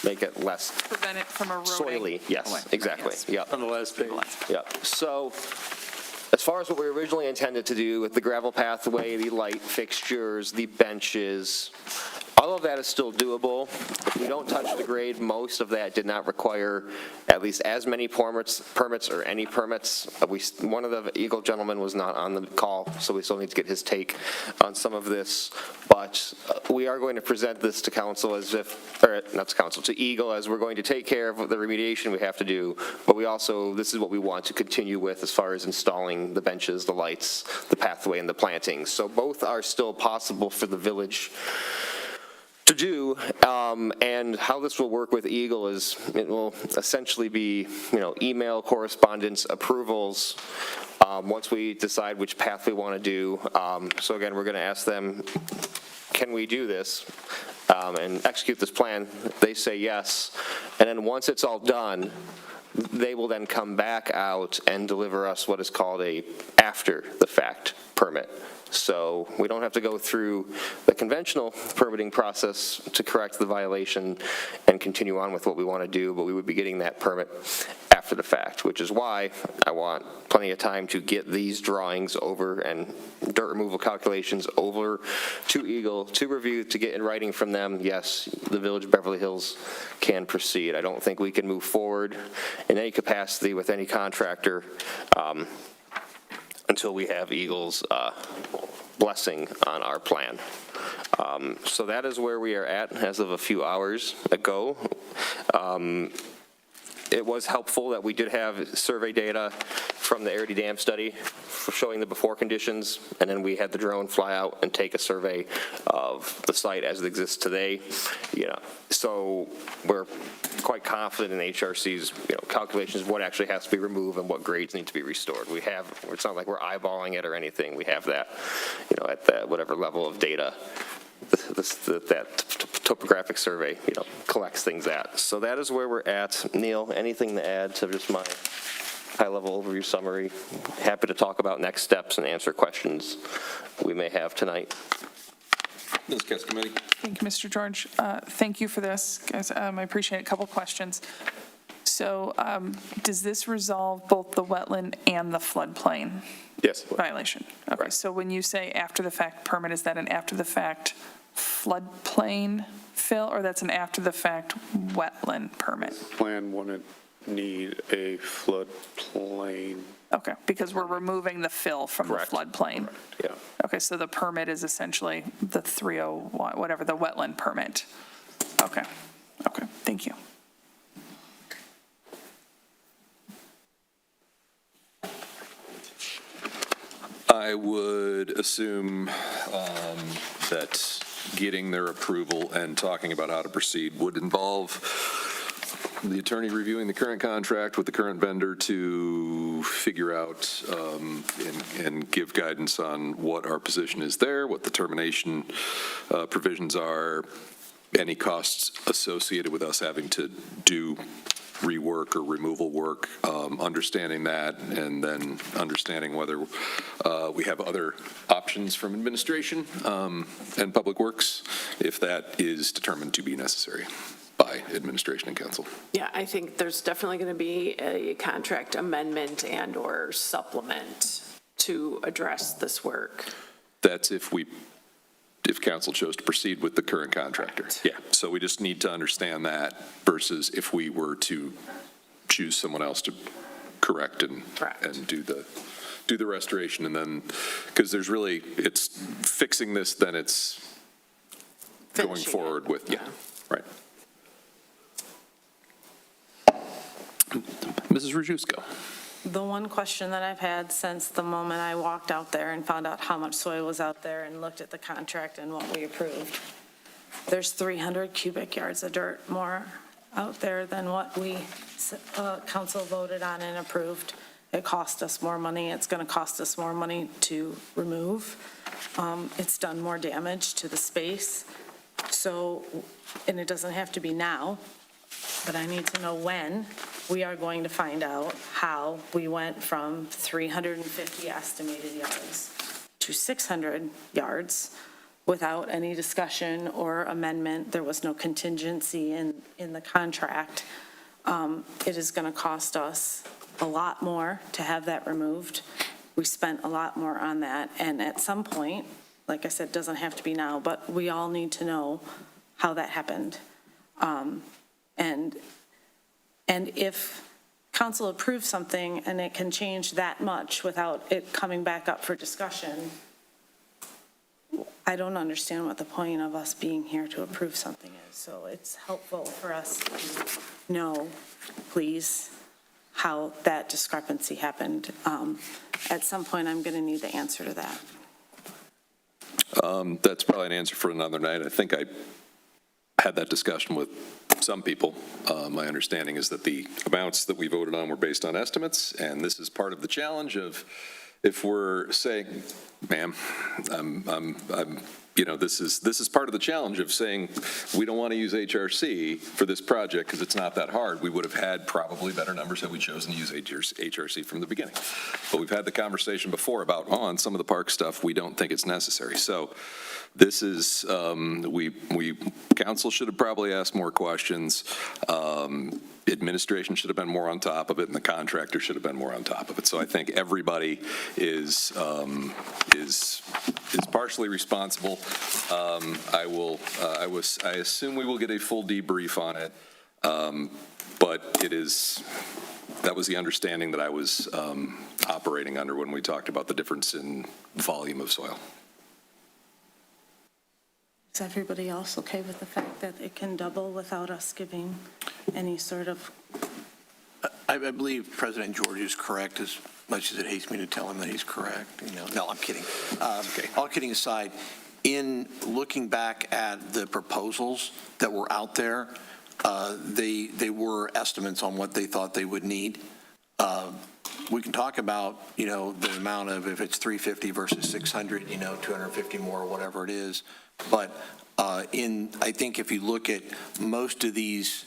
Make it less Prevent it from eroding soily. away. Yes, exactly. Yes. Yep. On the last page. Yep. So as far as what we originally intended to do with the gravel pathway, the light fixtures, the benches, all of that is still doable. We don't touch the grade. Most of that did not require at least as many permits or any permits. One of the Eagle gentlemen was not on the call, so we still need to get his take on some of this. But we are going to present this to council as if, or not to council, to Eagle, as we're going to take care of the remediation we have to do. But we also, this is what we want to continue with as far as installing the benches, the lights, the pathway, and the plantings. So both are still possible for the village to do, and how this will work with Eagle is it will essentially be, email correspondence approvals once we decide which path we want to do. So again, we're going to ask them, can we do this and execute this plan? They say yes, and then once it's all done, they will then come back out and deliver us what is called a after-the-fact permit. So we don't have to go through the conventional permitting process to correct the violation and continue on with what we want to do, but we would be getting that permit after the fact, which is why I want plenty of time to get these drawings over and dirt removal calculations over to Eagle to review, to get in writing from them, yes, the Village of Beverly Hills can proceed. I don't think we can move forward in any capacity with any contractor until we have Eagle's blessing on our plan. So that is where we are at as of a few hours ago. It was helpful that we did have survey data from the Arity Dam study showing the before conditions, and then we had the drone fly out and take a survey of the site as it exists today. So we're quite confident in HRC's calculations of what actually has to be removed and what grades need to be restored. We have, it's not like we're eyeballing it or anything. We have that, at that whatever level of data that topographic survey, collects things at. So that is where we're at. Neil, anything to add to just my high-level overview summary? Happy to talk about next steps and answer questions we may have tonight. Ms. Cascommittee. Thank you, Mr. George. Thank you for this, guys. I appreciate it. A couple questions. So does this resolve both the wetland and the floodplain Yes. violation? Okay, so when you say after-the-fact permit, is that an after-the-fact floodplain fill, or that's an after-the-fact wetland permit? Plan wouldn't need a floodplain. Okay, because we're removing the fill from the Correct. floodplain. Yeah. Okay, so the permit is essentially the 301, whatever, the wetland permit. Okay, thank you. I would assume that getting their approval and talking about how to proceed would involve the attorney reviewing the current contract with the current vendor to figure out and give guidance on what our position is there, what the termination provisions are, any costs associated with us having to do rework or removal work, understanding that, and then understanding whether we have other options from administration and Public Works if that is determined to be necessary by administration and council. Yeah, I think there's definitely going to be a contract amendment and/or supplement to address this work. That's if council chose to proceed with the current contractor. Yeah, so we just need to understand that versus if we were to choose someone else to correct and do the restoration, and then, because there's really, it's fixing this, then it's going Finishing forward it. with, right. Mrs. Rajewsko. The one question that I've had since the moment I walked out there and found out how much soil was out there and looked at the contract and what we approved, there's 300 cubic yards of dirt more out there than what we, council voted on and approved. It cost us more money. It's going to cost us more money to remove. It's done more damage to the space. So, and it doesn't have to be now, but I need to know when we are going to find out how we went from 350 estimated yards to 600 yards without any discussion or amendment. There was no contingency in the contract. It is going to cost us a lot more to have that removed. We spent a lot more on that, and at some point, like I said, it doesn't have to be now, but we all need to know how that happened. And if council approves something and it can change that much without it coming back up for discussion, I don't understand what the point of us being here to approve something is. So it's helpful for us to know, please, how that discrepancy happened. At some point, I'm going to need the answer to that. That's probably an answer for another night. I think I had that discussion with some people. My understanding is that the amounts that we voted on were based on estimates, and this is part of the challenge of, if we're saying, ma'am, this is part of the challenge of saying we don't want to use HRC for this project because it's not that hard. We would have had probably better numbers had we chosen to use HRC from the beginning. But we've had the conversation before about, on some of the park stuff, we don't think it's necessary. So this is, council should have probably asked more questions. Administration should have been more on top of it, and the contractor should have been more on top of it. So I think everybody is partially responsible. I assume we will get a full debrief on it, but that was the understanding that I was operating under when we talked about the difference in volume of soil. Is everybody else okay with the fact that it can double without us giving any sort of? I believe President George is correct, as much as it hates me to tell him that he's correct. No, I'm kidding. Okay. All kidding aside, in looking back at the proposals that were out there, they were estimates on what they thought they would need. We can talk about, the amount of, if it's 350 versus 600, 250 more, whatever it is. But I think if you look at most of these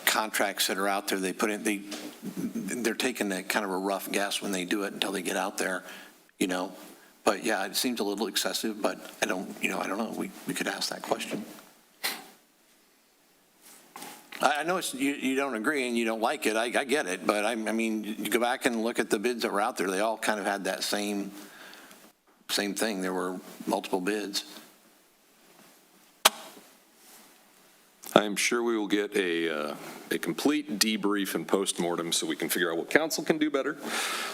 contracts that are out there, they're taking a kind of a rough guess when they do it until they get out there, But yeah, it seems a little excessive, but I don't know. We could ask that question. I know you don't agree and you don't like it. I get it, but you go back and look at the bids that were out there. They all kind of had that same thing. There were multiple bids. I'm sure we will get a complete debrief and postmortem so we can figure out what council can do better,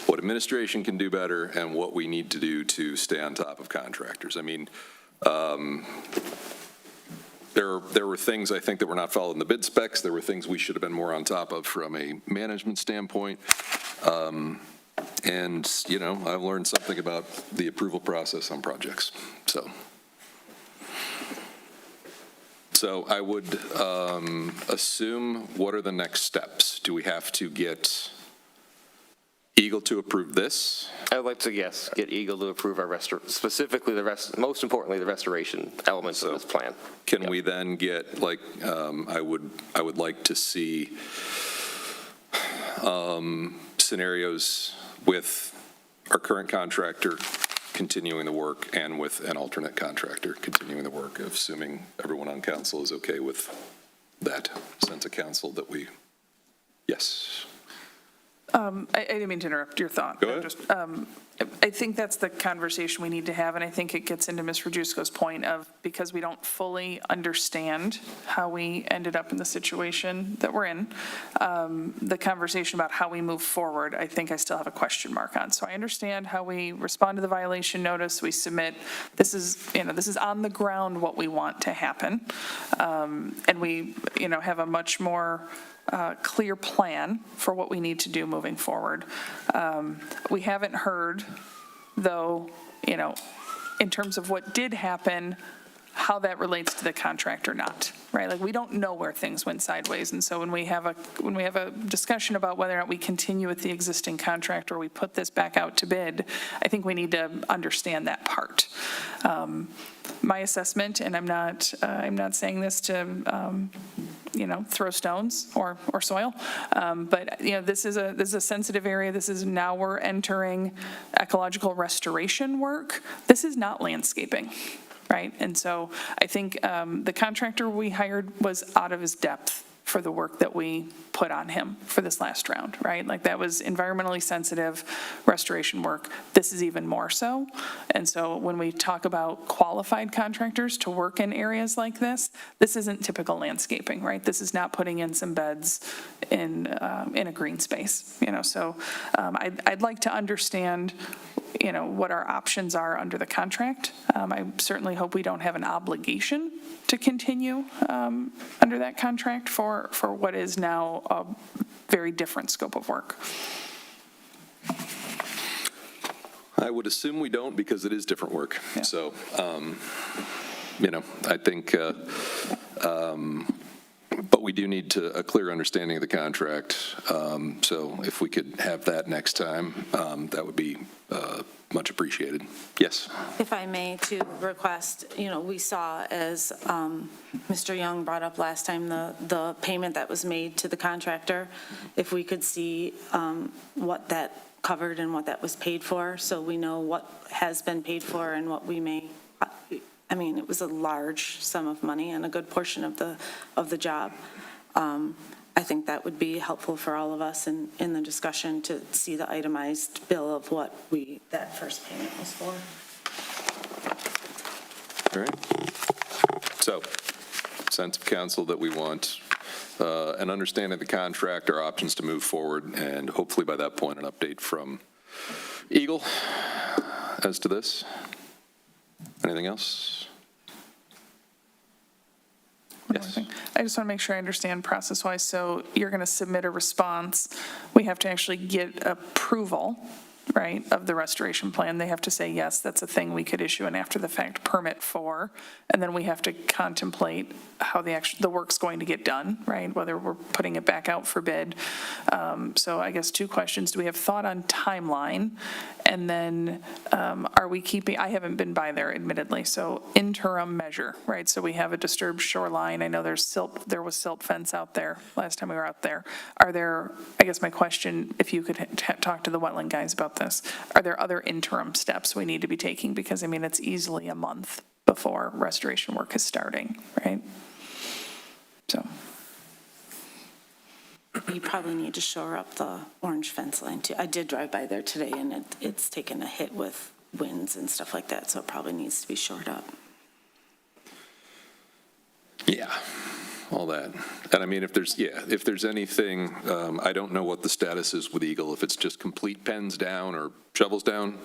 what administration can do better, and what we need to do to stay on top of contractors. There were things I think that were not followed in the bid specs. There were things we should have been more on top of from a management standpoint. And, I've learned something about the approval process on projects. So I would assume, what are the next steps? Do we have to get Eagle to approve this? I would like to, yes, get Eagle to approve our specifically most importantly, the restoration elements of this plan. Can we then get, I would like to see scenarios with our current contractor continuing the work and with an alternate contractor continuing the work, assuming everyone on council is okay with that sense of council that yes. I didn't mean to interrupt your thought. Go ahead. I think that's the conversation we need to have, and I think it gets into Ms. Rajewsko's point of, because we don't fully understand how we ended up in the situation that we're in, the conversation about how we move forward, I think I still have a question mark on. So I understand how we respond to the violation notice, we submit, this is on the ground what we want to happen, and we, have a much more clear plan for what we need to do moving forward. We haven't heard, though, in terms of what did happen, how that relates to the contract or not, right? We don't know where things went sideways, and so when we have a discussion about whether or not we continue with the existing contract or we put this back out to bid, I think we need to understand that part. My assessment, and I'm not saying this to throw stones or soil, but this is a sensitive area. Now we're entering ecological restoration work. This is not landscaping. Right. And so I think the contractor we hired was out of his depth for the work that we put on him for this last round, right? That was environmentally sensitive restoration work. This is even more so. And so when we talk about qualified contractors to work in areas like this isn't typical landscaping, right? This is not putting in some beds in a green space, So I'd like to understand what our options are under the contract. I certainly hope we don't have an obligation to continue under that contract for what is now a very different scope of work. I would assume we don't, because it is different work. Yeah. So, I think But we do need a clear understanding of the contract. So if we could have that next time, that would be much appreciated. Yes? If I may, to request, we saw, as Mr. Young brought up last time, the payment that was made to the contractor, if we could see what that covered and what that was paid for, so we know what has been paid for and what we may, it was a large sum of money and a good portion of the job. I think that would be helpful for all of us in the discussion to see the itemized bill of what that first payment was for. All right. So, sense of council that we want an understanding of the contract, our options to move forward, and hopefully by that point, an update from Eagle as to this. Anything else? Yes. I just want to make sure I understand process-wise. So you're going to submit a response. We have to actually get approval, right, of the restoration plan. They have to say, yes, that's a thing we could issue an after-the-fact permit for. And then we have to contemplate how the work's going to get done, right, whether we're putting it back out for bid. So I guess two questions. Do we have thought on timeline? And then are we keeping, I haven't been by there admittedly, so interim measure, right? So we have a disturbed shoreline. I know there was silt fence out there last time we were out there. Are there, I guess my question, if you could talk to the wetland guys about this, are there other interim steps we need to be taking? Because it's easily a month before restoration work is starting, right? So. You probably need to shore up the orange fence line too. I did drive by there today and it's taken a hit with winds and stuff like that, so it probably needs to be shored up. Yeah, all that. And if there's anything, I don't know what the status is with Eagle, if it's just complete pens down or shovels down.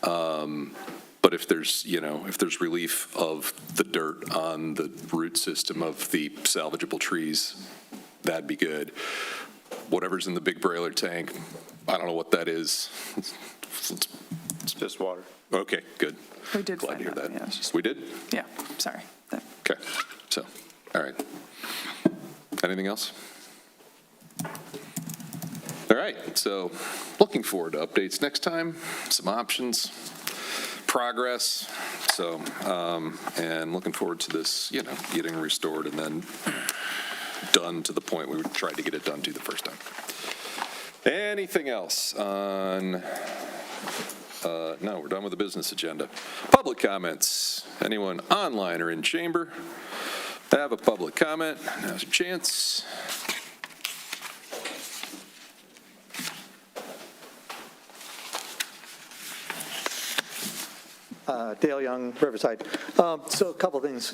But if there's relief of the dirt on the root system of the salvageable trees, that'd be good. Whatever's in the big broiler tank, I don't know what that is. It's just water. Okay, good. We did Glad to hear find out, that. yeah. We did? Yeah, sorry. Okay, so, all right. Anything else? All right, so looking forward to updates next time, some options, progress. So, and looking forward to this, getting restored and then done to the point we tried to get it done to the first time. Anything else on, no, we're done with the business agenda. Public comments. Anyone online or in chamber have a public comment? Now's your chance. Dale Young, Riverside. So a couple things.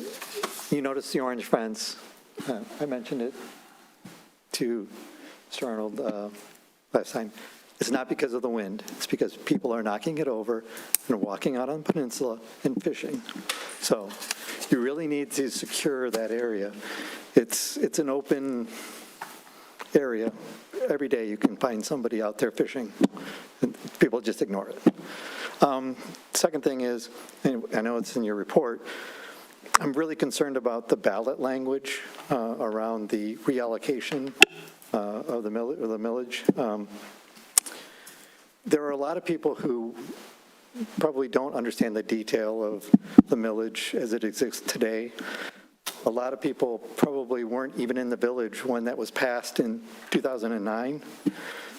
You notice the orange fence. I mentioned it to Mr. Arnold last time. It's not because of the wind. It's because people are knocking it over and walking out on the peninsula and fishing. So you really need to secure that area. It's an open area. Every day you can find somebody out there fishing. And people just ignore it. Second thing is, and I know it's in your report, I'm really concerned about the ballot language around the reallocation of the millage. There are a lot of people who probably don't understand the detail of the millage as it exists today. A lot of people probably weren't even in the village when that was passed in 2009.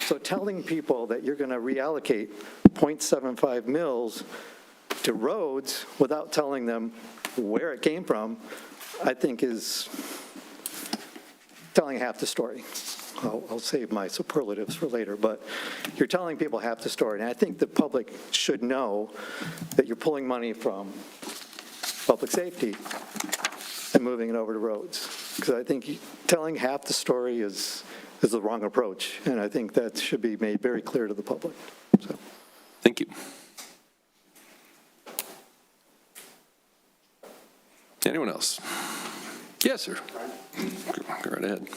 So telling people that you're going to reallocate 0.75 mils to roads without telling them where it came from, I think is telling half the story. I'll save my superlatives for later, but you're telling people half the story. And I think the public should know that you're pulling money from public safety and moving it over to roads. Because I think telling half the story is the wrong approach, and I think that should be made very clear to the public. So. Thank you. Anyone else? Yes, sir. Go right ahead.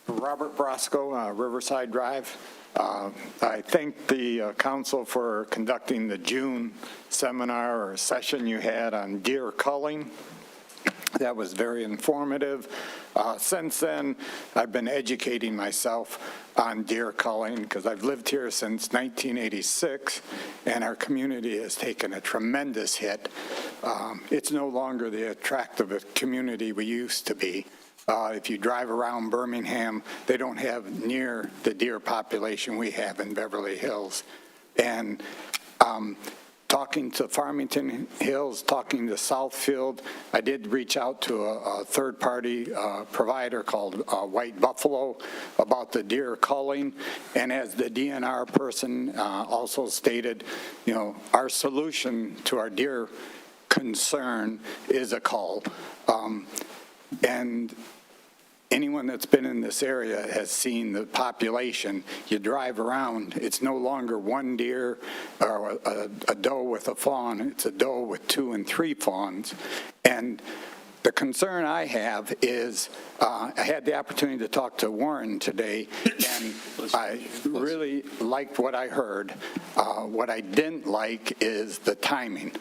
Robert Brosco, Riverside Drive. I thank the council for conducting the June seminar or session you had on deer culling. That was very informative. Since then, I've been educating myself on deer culling because I've lived here since 1986, and our community has taken a tremendous hit. It's no longer the attractive community we used to be. If you drive around Birmingham, they don't have near the deer population we have in Beverly Hills. And talking to Farmington Hills, talking to Southfield, I did reach out to a third-party provider called White Buffalo about the deer culling. And as the DNR person also stated, you know, our solution to our deer concern is a cull. And anyone that's been in this area has seen the population. You drive around, it's no longer one deer or a doe with a fawn, it's a doe with 2 and 3 fawns. And the concern I have is, I had the opportunity to talk to Warren today, and I really liked what I heard. What I didn't like is the timing.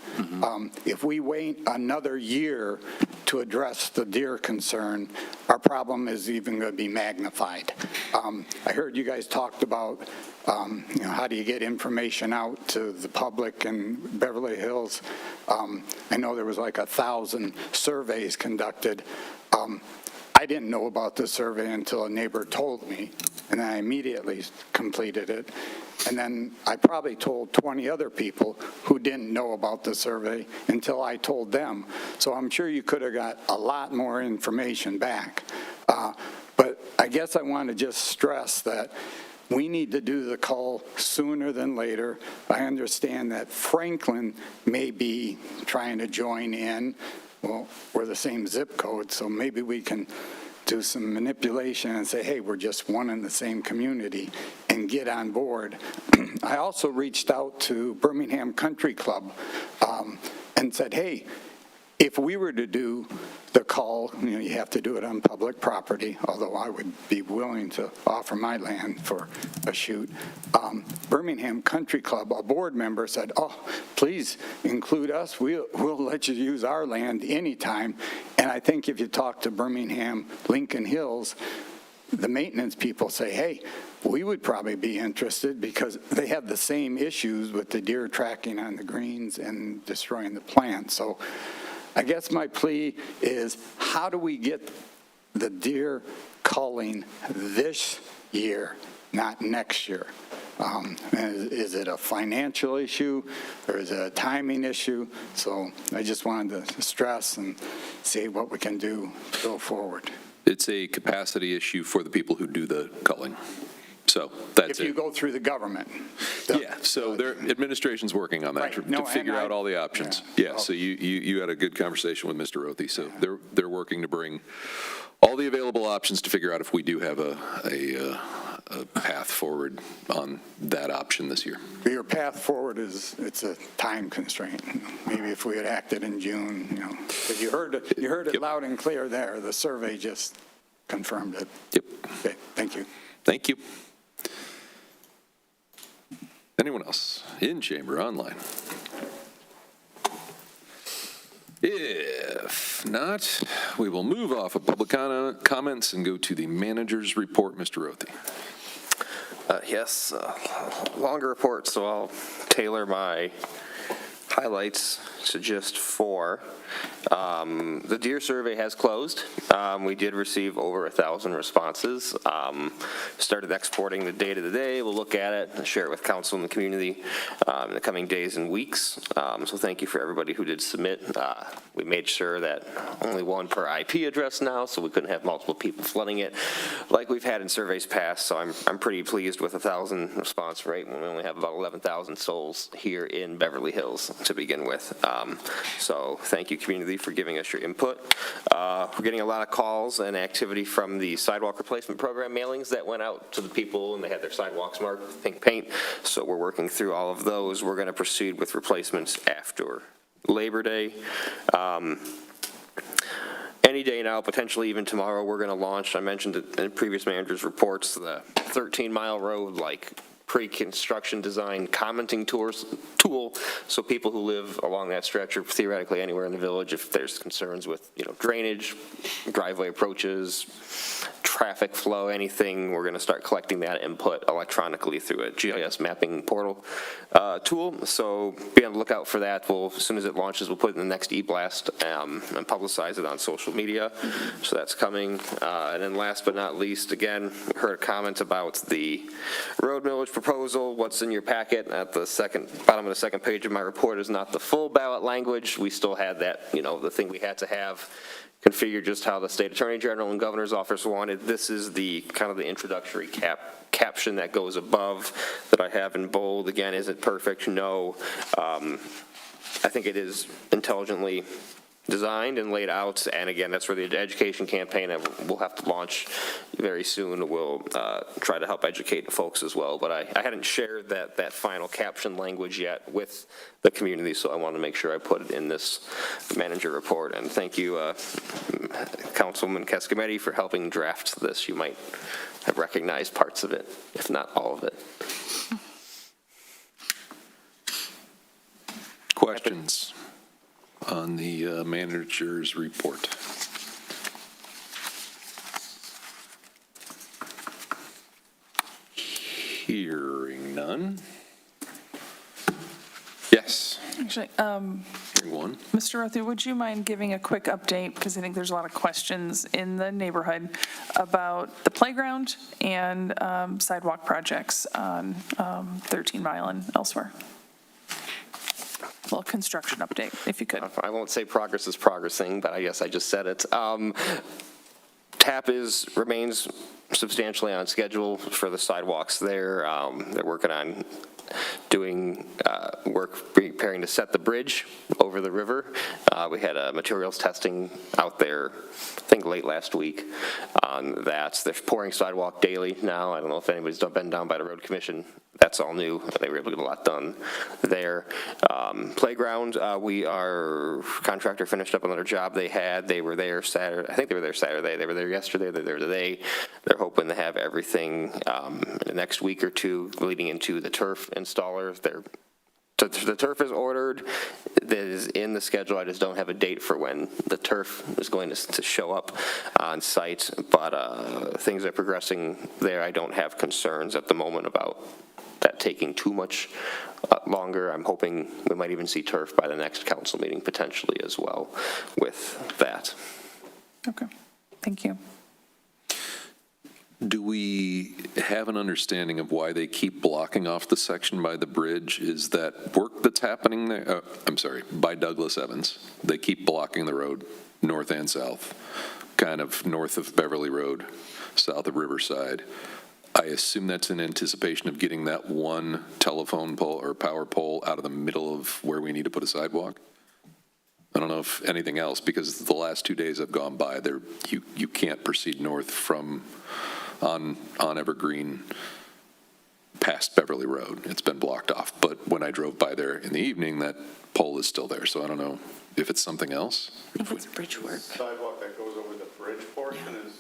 If we wait another year to address the deer concern, our problem is even going to be magnified. I heard you guys talked about, you know, how do you get information out to the public in Beverly Hills? I know there was like 1,000 surveys conducted. I didn't know about the survey until a neighbor told me, and I immediately completed it. And then I probably told 20 other people who didn't know about the survey until I told them. So I'm sure you could have got a lot more information back. But I guess I want to just stress that we need to do the cull sooner than later. I understand that Franklin may be trying to join in. Well, we're the same zip code, so maybe we can do some manipulation and say, hey, we're just one in the same community, and get on board. I also reached out to Birmingham Country Club and said, hey, if we were to do the cull, you know, you have to do it on public property, although I would be willing to offer my land for a shoot. Birmingham Country Club, a board member said, oh, please include us. We'll let you use our land anytime. And I think if you talk to Birmingham, Lincoln Hills, the maintenance people say, hey, we would probably be interested because they have the same issues with the deer tracking on the greens and destroying the plants. So I guess my plea is, how do we get the deer culling this year, not next year? Is it a financial issue or is it a timing issue? So I just wanted to stress and see what we can do to go forward. It's a capacity issue for the people who do the culling. So that's If you go through the government. Yeah, so their administration's working on that Right. to No, figure and out all the options. Yeah. Yeah, so you had a good conversation with Mr. Rothy, so they're working to bring all the available options to figure out if we do have a path forward on that option this year. Your path forward it's a time constraint. Maybe if we had acted in June, you know, because you heard it loud and clear there. The survey just confirmed it. Yep. Okay, thank you. Thank you. Anyone else in chamber, online? If not, we will move off of public comments and go to the manager's report. Mr. Rothy. Yes, longer report, so I'll tailor my highlights to just 4. The deer survey has closed. We did receive over 1,000 responses. Started exporting the data today. We'll look at it and share it with council and the community in the coming days and weeks. So thank you for everybody who did submit. We made sure that only one per IP address now, so we couldn't have multiple people flooding it like we've had in surveys past. So I'm pretty pleased with 1,000 response rate when we only have about 11,000 souls here in Beverly Hills to begin with. So thank you, community, for giving us your input. We're getting a lot of calls and activity from the sidewalk replacement program mailings that went out to the people, and they had their sidewalks marked with pink paint. So we're working through all of those. We're going to proceed with replacements after Labor Day. Any day now, potentially even tomorrow, we're going to launch, I mentioned it in previous managers' reports, the 13-mile road, like pre-construction design commenting tool, so people who live along that stretch or theoretically anywhere in the village, if there's concerns with, drainage, driveway approaches, traffic flow, anything, we're going to start collecting that input electronically through a GIS mapping portal tool. So be on the lookout for that. As soon as it launches, we'll put it in the next e-blast and publicize it on social media. So that's coming. And then last but not least, again, we heard a comment about the road millage proposal. What's in your packet at the bottom of the second page of my report is not the full ballot language. We still had that, the thing we had to have configured just how the state attorney general and governor's office wanted. This is the kind of the introductory caption that goes above that I have in bold. Again, is it perfect? No. I think it is intelligently designed and laid out, and again, that's where the education campaign that we'll have to launch very soon will try to help educate folks as well. But I hadn't shared that final caption language yet with the community, so I want to make sure I put it in this manager report. And thank you, Councilwoman Cascametti, for helping draft this. You might have recognized parts of it, if not all of it. Questions on the manager's report? Hearing none. Yes. Actually, Hearing one. Mr. Rothy, would you mind giving a quick update, because I think there's a lot of questions in the neighborhood about the playground and sidewalk projects on 13 Mile and elsewhere? A little construction update, if you could. I won't say progress is progressing, but I guess I just said it. TAP remains substantially on schedule for the sidewalks there. They're working on doing work preparing to set the bridge over the river. We had materials testing out there, I think late last week on that. They're pouring sidewalk daily now. I don't know if anybody's been down by the road commission. That's all new. They were able to get a lot done there. Playground, contractor finished up another job they had. They were there Saturday. I think they were there Saturday. They were there yesterday. They're there today. They're hoping to have everything in the next week or two leading into the turf installer. The turf is ordered. That is in the schedule. I just don't have a date for when the turf is going to show up on site. But things are progressing there. I don't have concerns at the moment about that taking too much longer. I'm hoping we might even see turf by the next council meeting potentially as well with that. Okay, thank you. Do we have an understanding of why they keep blocking off the section by the bridge? Is that work that's happening there? By Douglas Evans. They keep blocking the road, north and south, kind of north of Beverly Road, south of Riverside. I assume that's in anticipation of getting that one telephone pole or power pole out of the middle of where we need to put a sidewalk. I don't know if anything else, because the last 2 days I've gone by there, you can't proceed north from on Evergreen past Beverly Road. It's been blocked off. But when I drove by there in the evening, that pole is still there. So I don't know if it's something else. If it's bridge work. Sidewalk that goes over the bridge portion is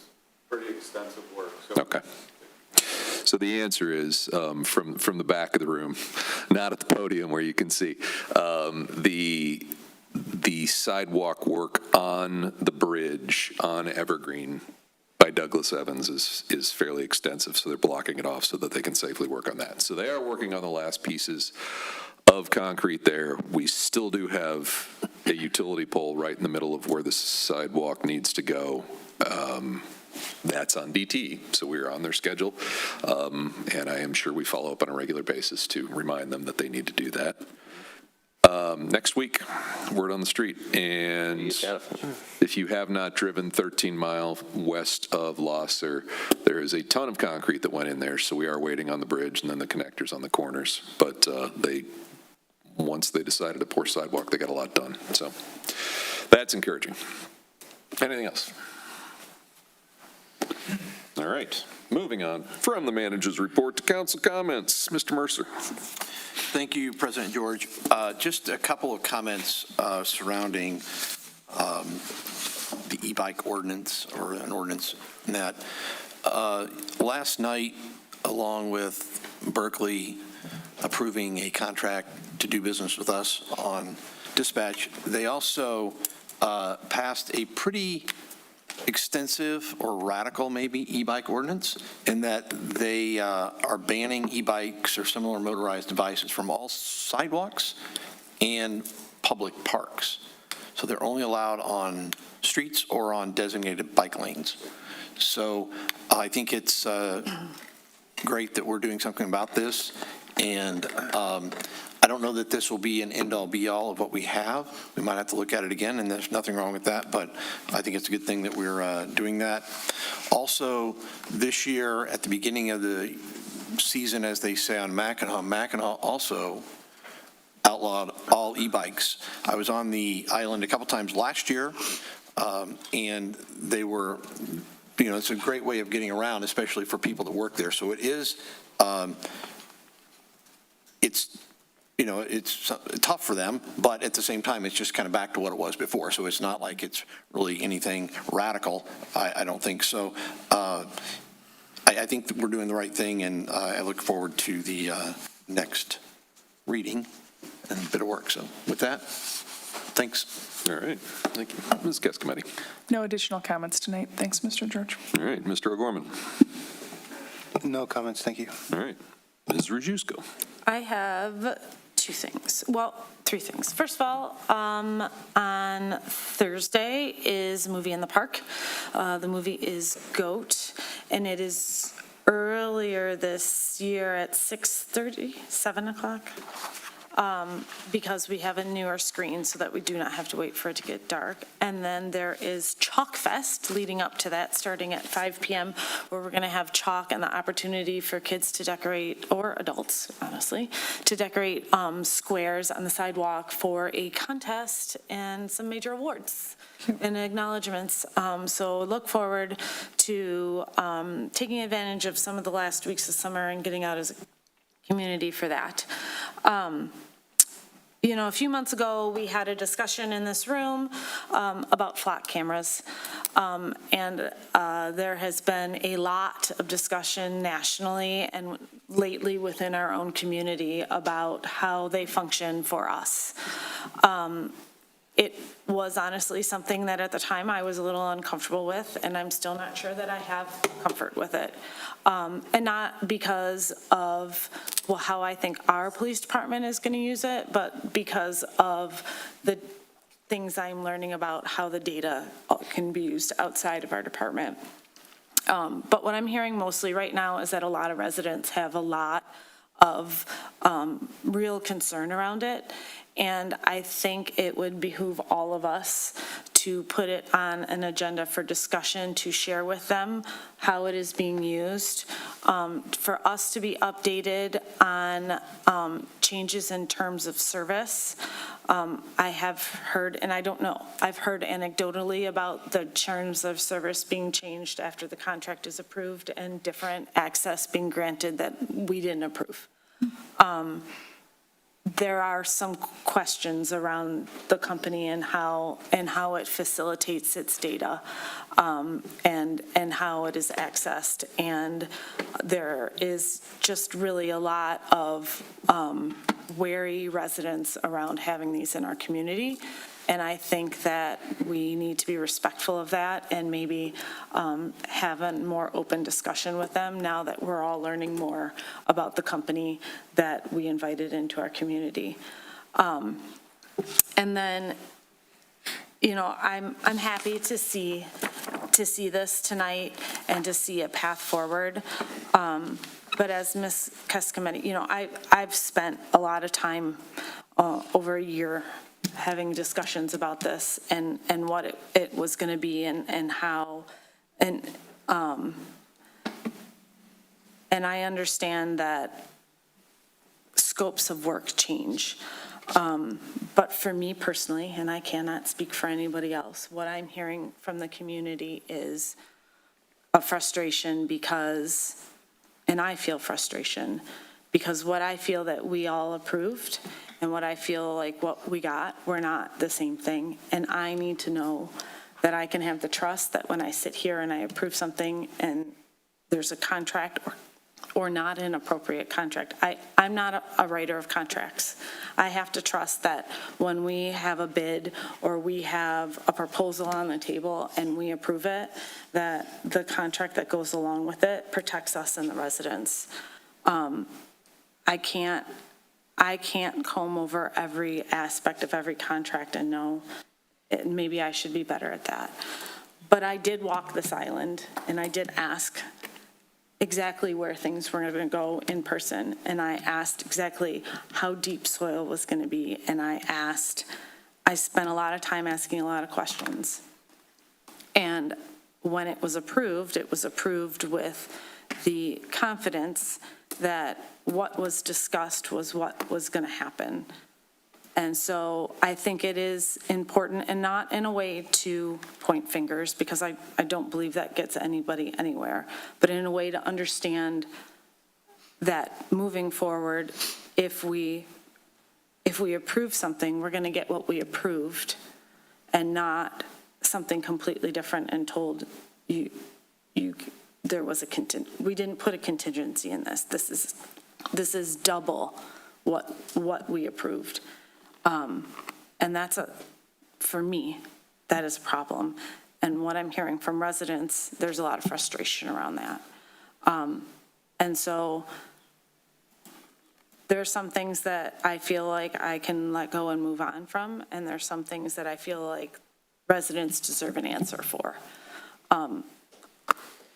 pretty extensive work. So Okay. So the answer is, from the back of the room, not at the podium where you can see, the sidewalk work on the bridge on Evergreen by Douglas Evans is fairly extensive, so they're blocking it off so that they can safely work on that. So they are working on the last pieces of concrete there. We still do have a utility pole right in the middle of where the sidewalk needs to go. That's on DT, so we're on their schedule, and I am sure we follow up on a regular basis to remind them that they need to do that. Next week, word on the street, and if you have not driven 13 Mile west of Losser, there is a ton of concrete that went in there, so we are waiting on the bridge and then the connectors on the corners, but once they decided to pour sidewalk, they got a lot done, so that's encouraging. Anything else? All right, moving on from the manager's report to council comments. Mr. Mercer. Thank you, President George. Just a couple of comments surrounding the e-bike ordinance, or an ordinance that last night along with Berkley approving a contract to do business with us on dispatch, they also passed a pretty extensive or radical, maybe, e-bike ordinance in that they are banning e-bikes or similar motorized devices from all sidewalks and public parks. So they're only allowed on streets or on designated bike lanes. So I think it's great that we're doing something about this. And I don't know that this will be an end-all be-all of what we have. We might have to look at it again, and there's nothing wrong with that, but I think it's a good thing that we're doing that. Also, this year, at the beginning of the season, as they say on Mackinac also outlawed all e-bikes. I was on the island a couple times last year, and they were, it's a great way of getting around, especially for people that work there. So it is, it's tough for them, but at the same time, it's just kind of back to what it was before. So it's not like it's really anything radical. I don't think so. I think that we're doing the right thing, and I look forward to the next reading and a bit of work. So with that, thanks. All right, thank you. Ms. Cascometti. No additional comments tonight. Thanks, Mr. George. All right, Mr. O'Gorman. No comments, thank you. All right, Ms. Rajewsko. I have three things. First of all, on Thursday is a movie in the park. The movie is Goat, and it is earlier this year at 6:30, 7 o'clock, because we have a newer screen so that we do not have to wait for it to get dark. And then there is Chalk Fest leading up to that, starting at 5 p.m., where we're going to have chalk and the opportunity for kids to decorate, or adults, honestly, to decorate squares on the sidewalk for a contest and some major awards and acknowledgements. So look forward to taking advantage of some of the last weeks of summer and getting out as a community for that. A few months ago, we had a discussion in this room about flock cameras, and there has been a lot of discussion nationally and lately within our own community about how they function for us. It was honestly something that at the time I was a little uncomfortable with, and I'm still not sure that I have comfort with it. And not because of how I think our police department is going to use it, but because of the things I'm learning about how the data can be used outside of our department. But what I'm hearing mostly right now is that a lot of residents have a lot of real concern around it. And I think it would behoove all of us to put it on an agenda for discussion, to share with them how it is being used, for us to be updated on changes in terms of service. I have heard, and I don't know, I've heard anecdotally about the terms of service being changed after the contract is approved and different access being granted that we didn't approve. There are some questions around the company and how it facilitates its data, and how it is accessed. And there is just really a lot of wary residents around having these in our community. And I think that we need to be respectful of that and maybe have a more open discussion with them now that we're all learning more about the company that we invited into our community. And then, I'm happy to see this tonight and to see a path forward. But as Ms. Cascometti, I've spent a lot of time over a year having discussions about this and what it was going to be and how, and I understand that scopes of work change. But for me personally, and I cannot speak for anybody else, what I'm hearing from the community is a frustration because, and I feel frustration, because what I feel that we all approved and what I feel like what we got were not the same thing. And I need to know that I can have the trust that when I sit here and I approve something and there's a contract or or not an appropriate contract. I'm not a writer of contracts. I have to trust that when we have a bid or we have a proposal on the table and we approve it, that the contract that goes along with it protects us and the residents. I can't comb over every aspect of every contract and know, maybe I should be better at that. But I did walk this island, and I did ask exactly where things were going to go in person, and I asked exactly how deep soil was going to be, and I spent a lot of time asking a lot of questions. And when it was approved with the confidence that what was discussed was what was going to happen. And so I think it is important, and not in a way to point fingers, because I don't believe that gets anybody anywhere, but in a way to understand that moving forward, if we approve something, we're going to get what we approved and not something completely different and told you there was we didn't put a contingency in this. This is double what we approved. And that's for me, that is a problem. And what I'm hearing from residents, there's a lot of frustration around that. And so there are some things that I feel like I can let go and move on from, and there's some things that I feel like residents deserve an answer for.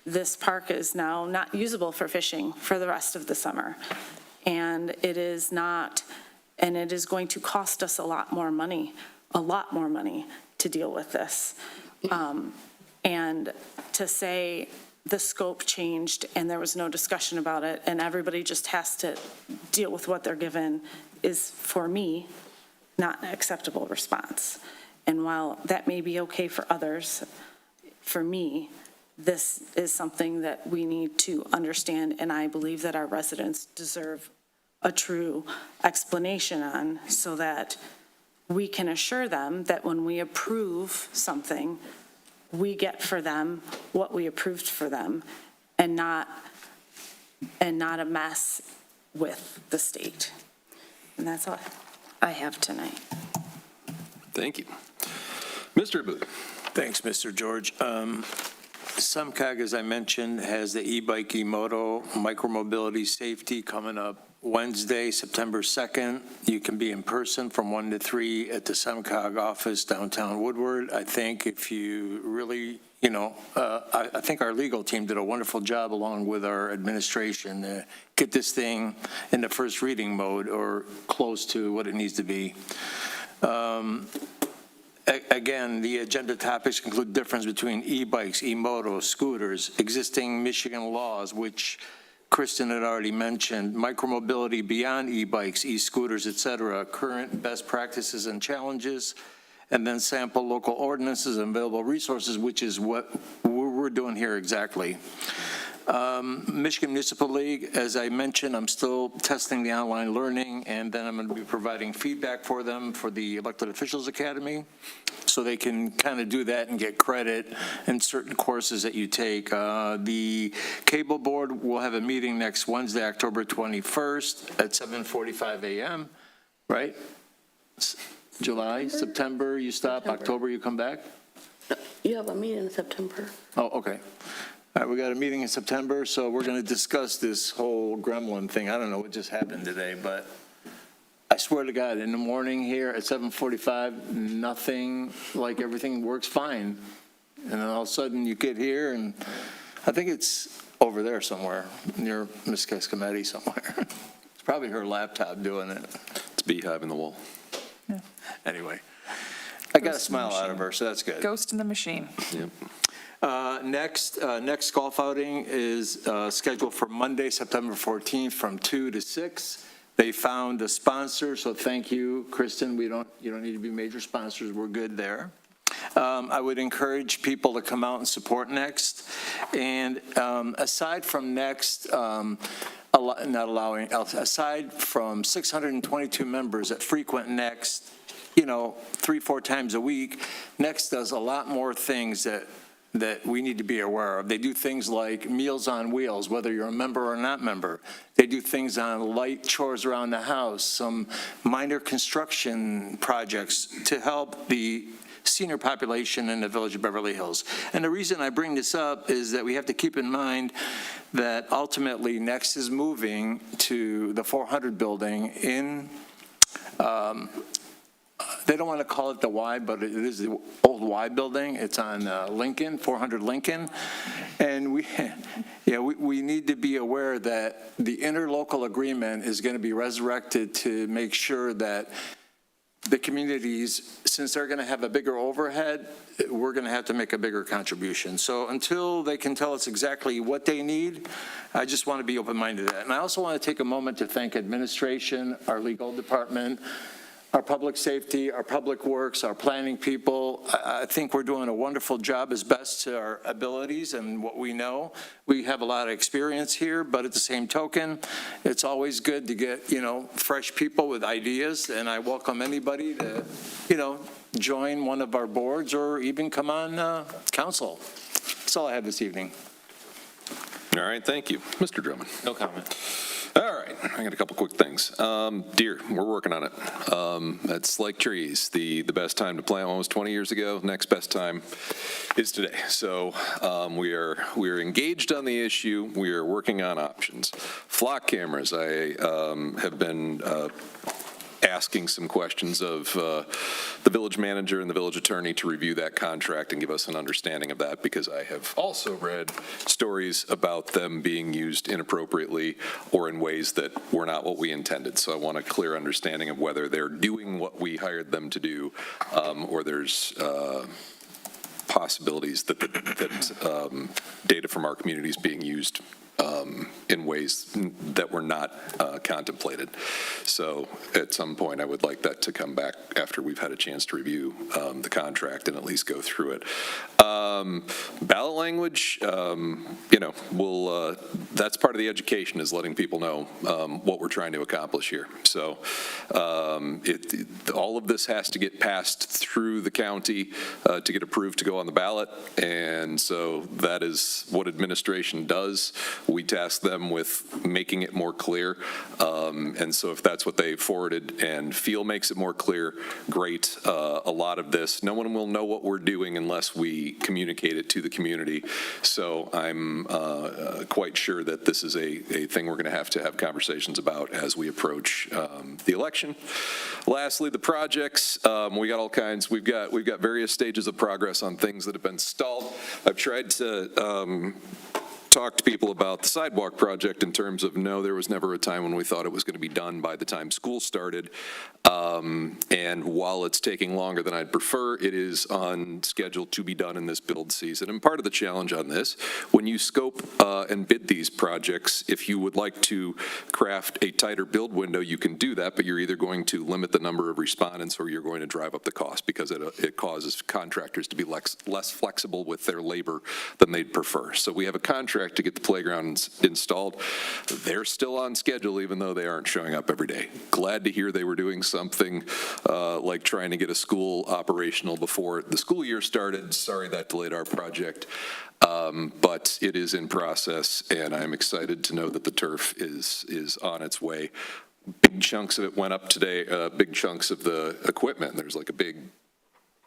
This park is now not usable for fishing for the rest of the summer. And it is not, and it is going to cost us a lot more money to deal with this. And to say the scope changed and there was no discussion about it and everybody just has to deal with what they're given is, for me, not an acceptable response. And while that may be okay for others, for me, this is something that we need to understand, and I believe that our residents deserve a true explanation on, so that we can assure them that when we approve something, we get for them what we approved for them, and not a mess with the state. And that's all I have tonight. Thank you. Mr. Booth. Thanks, Mr. George. SUMCOG, as I mentioned, has the e-bike, e-moto, micromobility safety coming up Wednesday, September 2nd. You can be in person from 1 to 3 at the SUMCOG office downtown Woodward. I think if you really, I think our legal team did a wonderful job along with our administration to get this thing in the first reading mode or close to what it needs to be. Again, the agenda topics include difference between e-bikes, e-motos, scooters, existing Michigan laws, which Kristen had already mentioned, micromobility beyond e-bikes, e-scooters, et cetera, current best practices and challenges, and then sample local ordinances and available resources, which is what we're doing here exactly. Michigan Municipal League, as I mentioned, I'm still testing the online learning, and then I'm going to be providing feedback for them for the Elected Officials Academy, so they can kind of do that and get credit in certain courses that you take. The Cable Board will have a meeting next Wednesday, October 21st at 7:45 a.m., right? July, September, you stop, September. October, you come back? You have a meeting in September. Oh, okay. All right, we got a meeting in September, so we're going to discuss this whole gremlin thing. I don't know what just happened today, but I swear to God, in the morning here at 7:45, nothing, like everything works fine. And then all of a sudden you get here, and I think it's over there somewhere, near Ms. Cascometti somewhere. It's probably her laptop doing it. It's a beehive in the wall. Yeah. Anyway, I got a Ghost in the smile out of machine. her, so that's good. Ghost in the machine. Yep. Next golf outing is scheduled for Monday, September 14th from 2 to 6. They found a sponsor, so thank you, Kristen. You don't need to be major sponsors. We're good there. I would encourage people to come out and support Next. And aside from Next, aside from 622 members that frequent Next, 3-4 times a week, Next does a lot more things that that we need to be aware of. They do things like Meals on Wheels, whether you're a member or not member. They do things on light chores around the house, some minor construction projects to help the senior population in the village of Beverly Hills. And the reason I bring this up is that we have to keep in mind that ultimately Next is moving to the 400 building in, they don't want to call it the Y, but it is the old Y building. It's on Lincoln, 400 Lincoln. And we need to be aware that the interlocal agreement is going to be resurrected to make sure that the communities, since they're going to have a bigger overhead, we're going to have to make a bigger contribution. So until they can tell us exactly what they need, I just want to be open-minded to that. And I also want to take a moment to thank administration, our legal department, our public safety, our public works, our planning people. I think we're doing a wonderful job as best to our abilities and what we know. We have a lot of experience here, but at the same token, it's always good to get, fresh people with ideas, and I welcome anybody to, join one of our boards or even come on council. That's all I have this evening. All right, thank you. Mr. Drummond. No comment. All right, I got a couple quick things. Deer, we're working on it. That's like trees. The best time to plant one was 20 years ago. Next best time is today. So we are engaged on the issue. We are working on options. Flock cameras, I have been asking some questions of the village manager and the village attorney to review that contract and give us an understanding of that, because I have also read stories about them being used inappropriately or in ways that were not what we intended. So I want a clear understanding of whether they're doing what we hired them to do, or there's possibilities that data from our community is being used in ways that were not contemplated. So at some point, I would like that to come back after we've had a chance to review the contract and at least go through it. Ballot language, we'll, that's part of the education, is letting people know what we're trying to accomplish here. So all of this has to get passed through the county to get approved to go on the ballot, and so that is what administration does. We task them with making it more clear, and so if that's what they forwarded and feel makes it more clear, great. A lot of this, no one will know what we're doing unless we communicate it to the community. So I'm quite sure that this is a thing we're going to have conversations about as we approach the election. Lastly, the projects, we got all kinds. We've got various stages of progress on things that have been stalled. I've tried to talk to people about the sidewalk project in terms of, no, there was never a time when we thought it was going to be done by the time school started. And while it's taking longer than I'd prefer, it is on schedule to be done in this build season. And part of the challenge on this, when you scope and bid these projects, if you would like to craft a tighter build window, you can do that, but you're either going to limit the number of respondents or you're going to drive up the cost, because it causes contractors to be less flexible with their labor than they'd prefer. So we have a contract to get the playgrounds installed. They're still on schedule, even though they aren't showing up every day. Glad to hear they were doing something like trying to get a school operational before the school year started. Sorry that delayed our project, but it is in process, and I'm excited to know that the turf is on its way. Big chunks of it went up today, big chunks of the equipment. There's like a big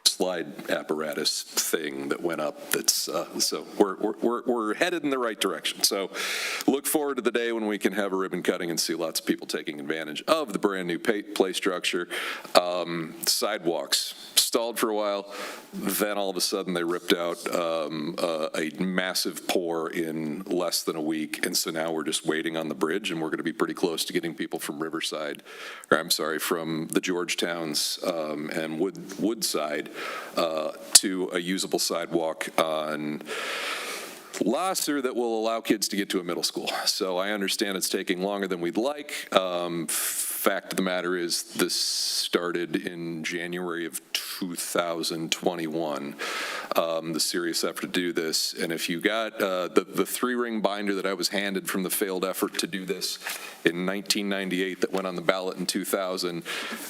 slide apparatus thing that went up. That's so we're headed in the right direction. So look forward to the day when we can have a ribbon cutting and see lots of people taking advantage of the brand new play structure. Sidewalks stalled for a while, then all of a sudden they ripped out a massive pour in less than a week, and so now we're just waiting on the bridge, and we're going to be pretty close to getting people from Riverside, or I'm sorry, from the Georgetowns and Woodside to a usable sidewalk on Lasser that will allow kids to get to a middle school. So I understand it's taking longer than we'd like. Fact of the matter is, this started in January of 2021. the serious effort to do this. And if you got the three-ring binder that I was handed from the failed effort to do this in 1998 that went on the ballot in 2000,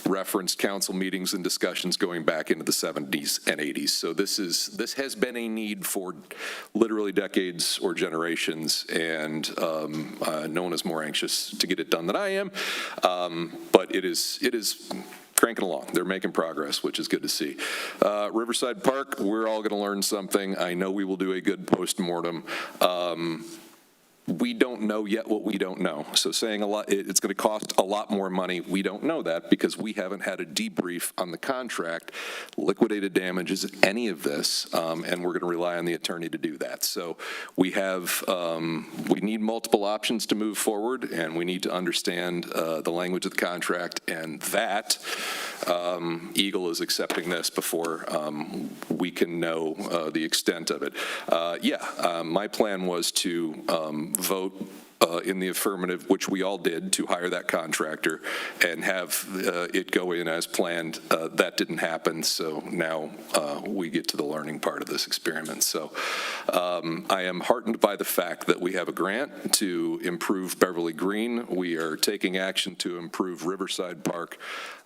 referenced council meetings and discussions going back into the 70s and 80s. So this has been a need for literally decades or generations, and no one is more anxious to get it done than I am. But it is cranking along. They're making progress, which is good to see. Riverside Park, we're all going to learn something. I know we will do a good postmortem. We don't know yet what we don't know. So saying it's going to cost a lot more money, we don't know that because we haven't had a debrief on the contract, liquidated damages, any of this, and we're going to rely on the attorney to do that. So we need multiple options to move forward, and we need to understand the language of the contract, and that Eagle is accepting this before we can know the extent of it. My plan was to vote in the affirmative, which we all did, to hire that contractor and have it go in as planned. That didn't happen, so now we get to the learning part of this experiment. So I am heartened by the fact that we have a grant to improve Beverly Green. We are taking action to improve Riverside Park.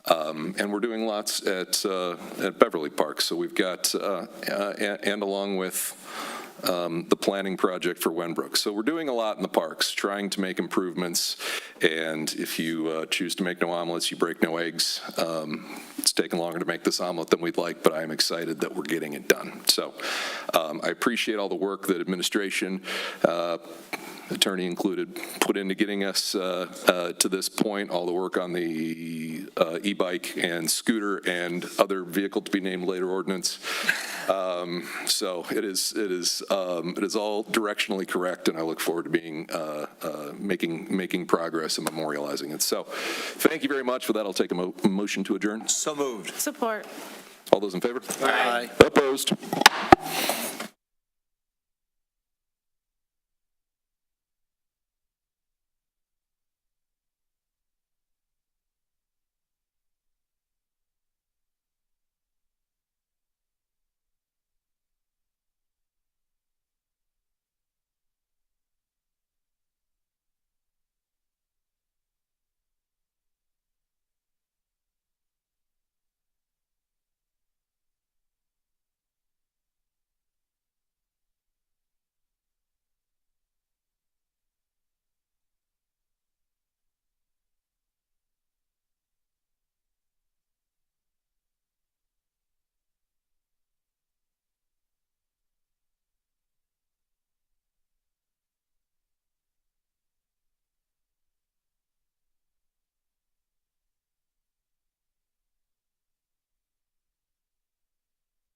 And we're doing lots at Beverly Park. So we've got, and along with the planning project for Wenbrook. So we're doing a lot in the parks, trying to make improvements. And if you choose to make no omelets, you break no eggs. It's taken longer to make this omelet than we'd like, but I'm excited that we're getting it done. So I appreciate all the work that administration, attorney included, put into getting us to this point, all the work on the e-bike and scooter and other vehicle to be named later ordinance. So it is all directionally correct, and I look forward to being making progress and memorializing it. So thank you very much. For that, I'll take a motion to adjourn. So moved. Support. All those in favor? Aye. Opposed?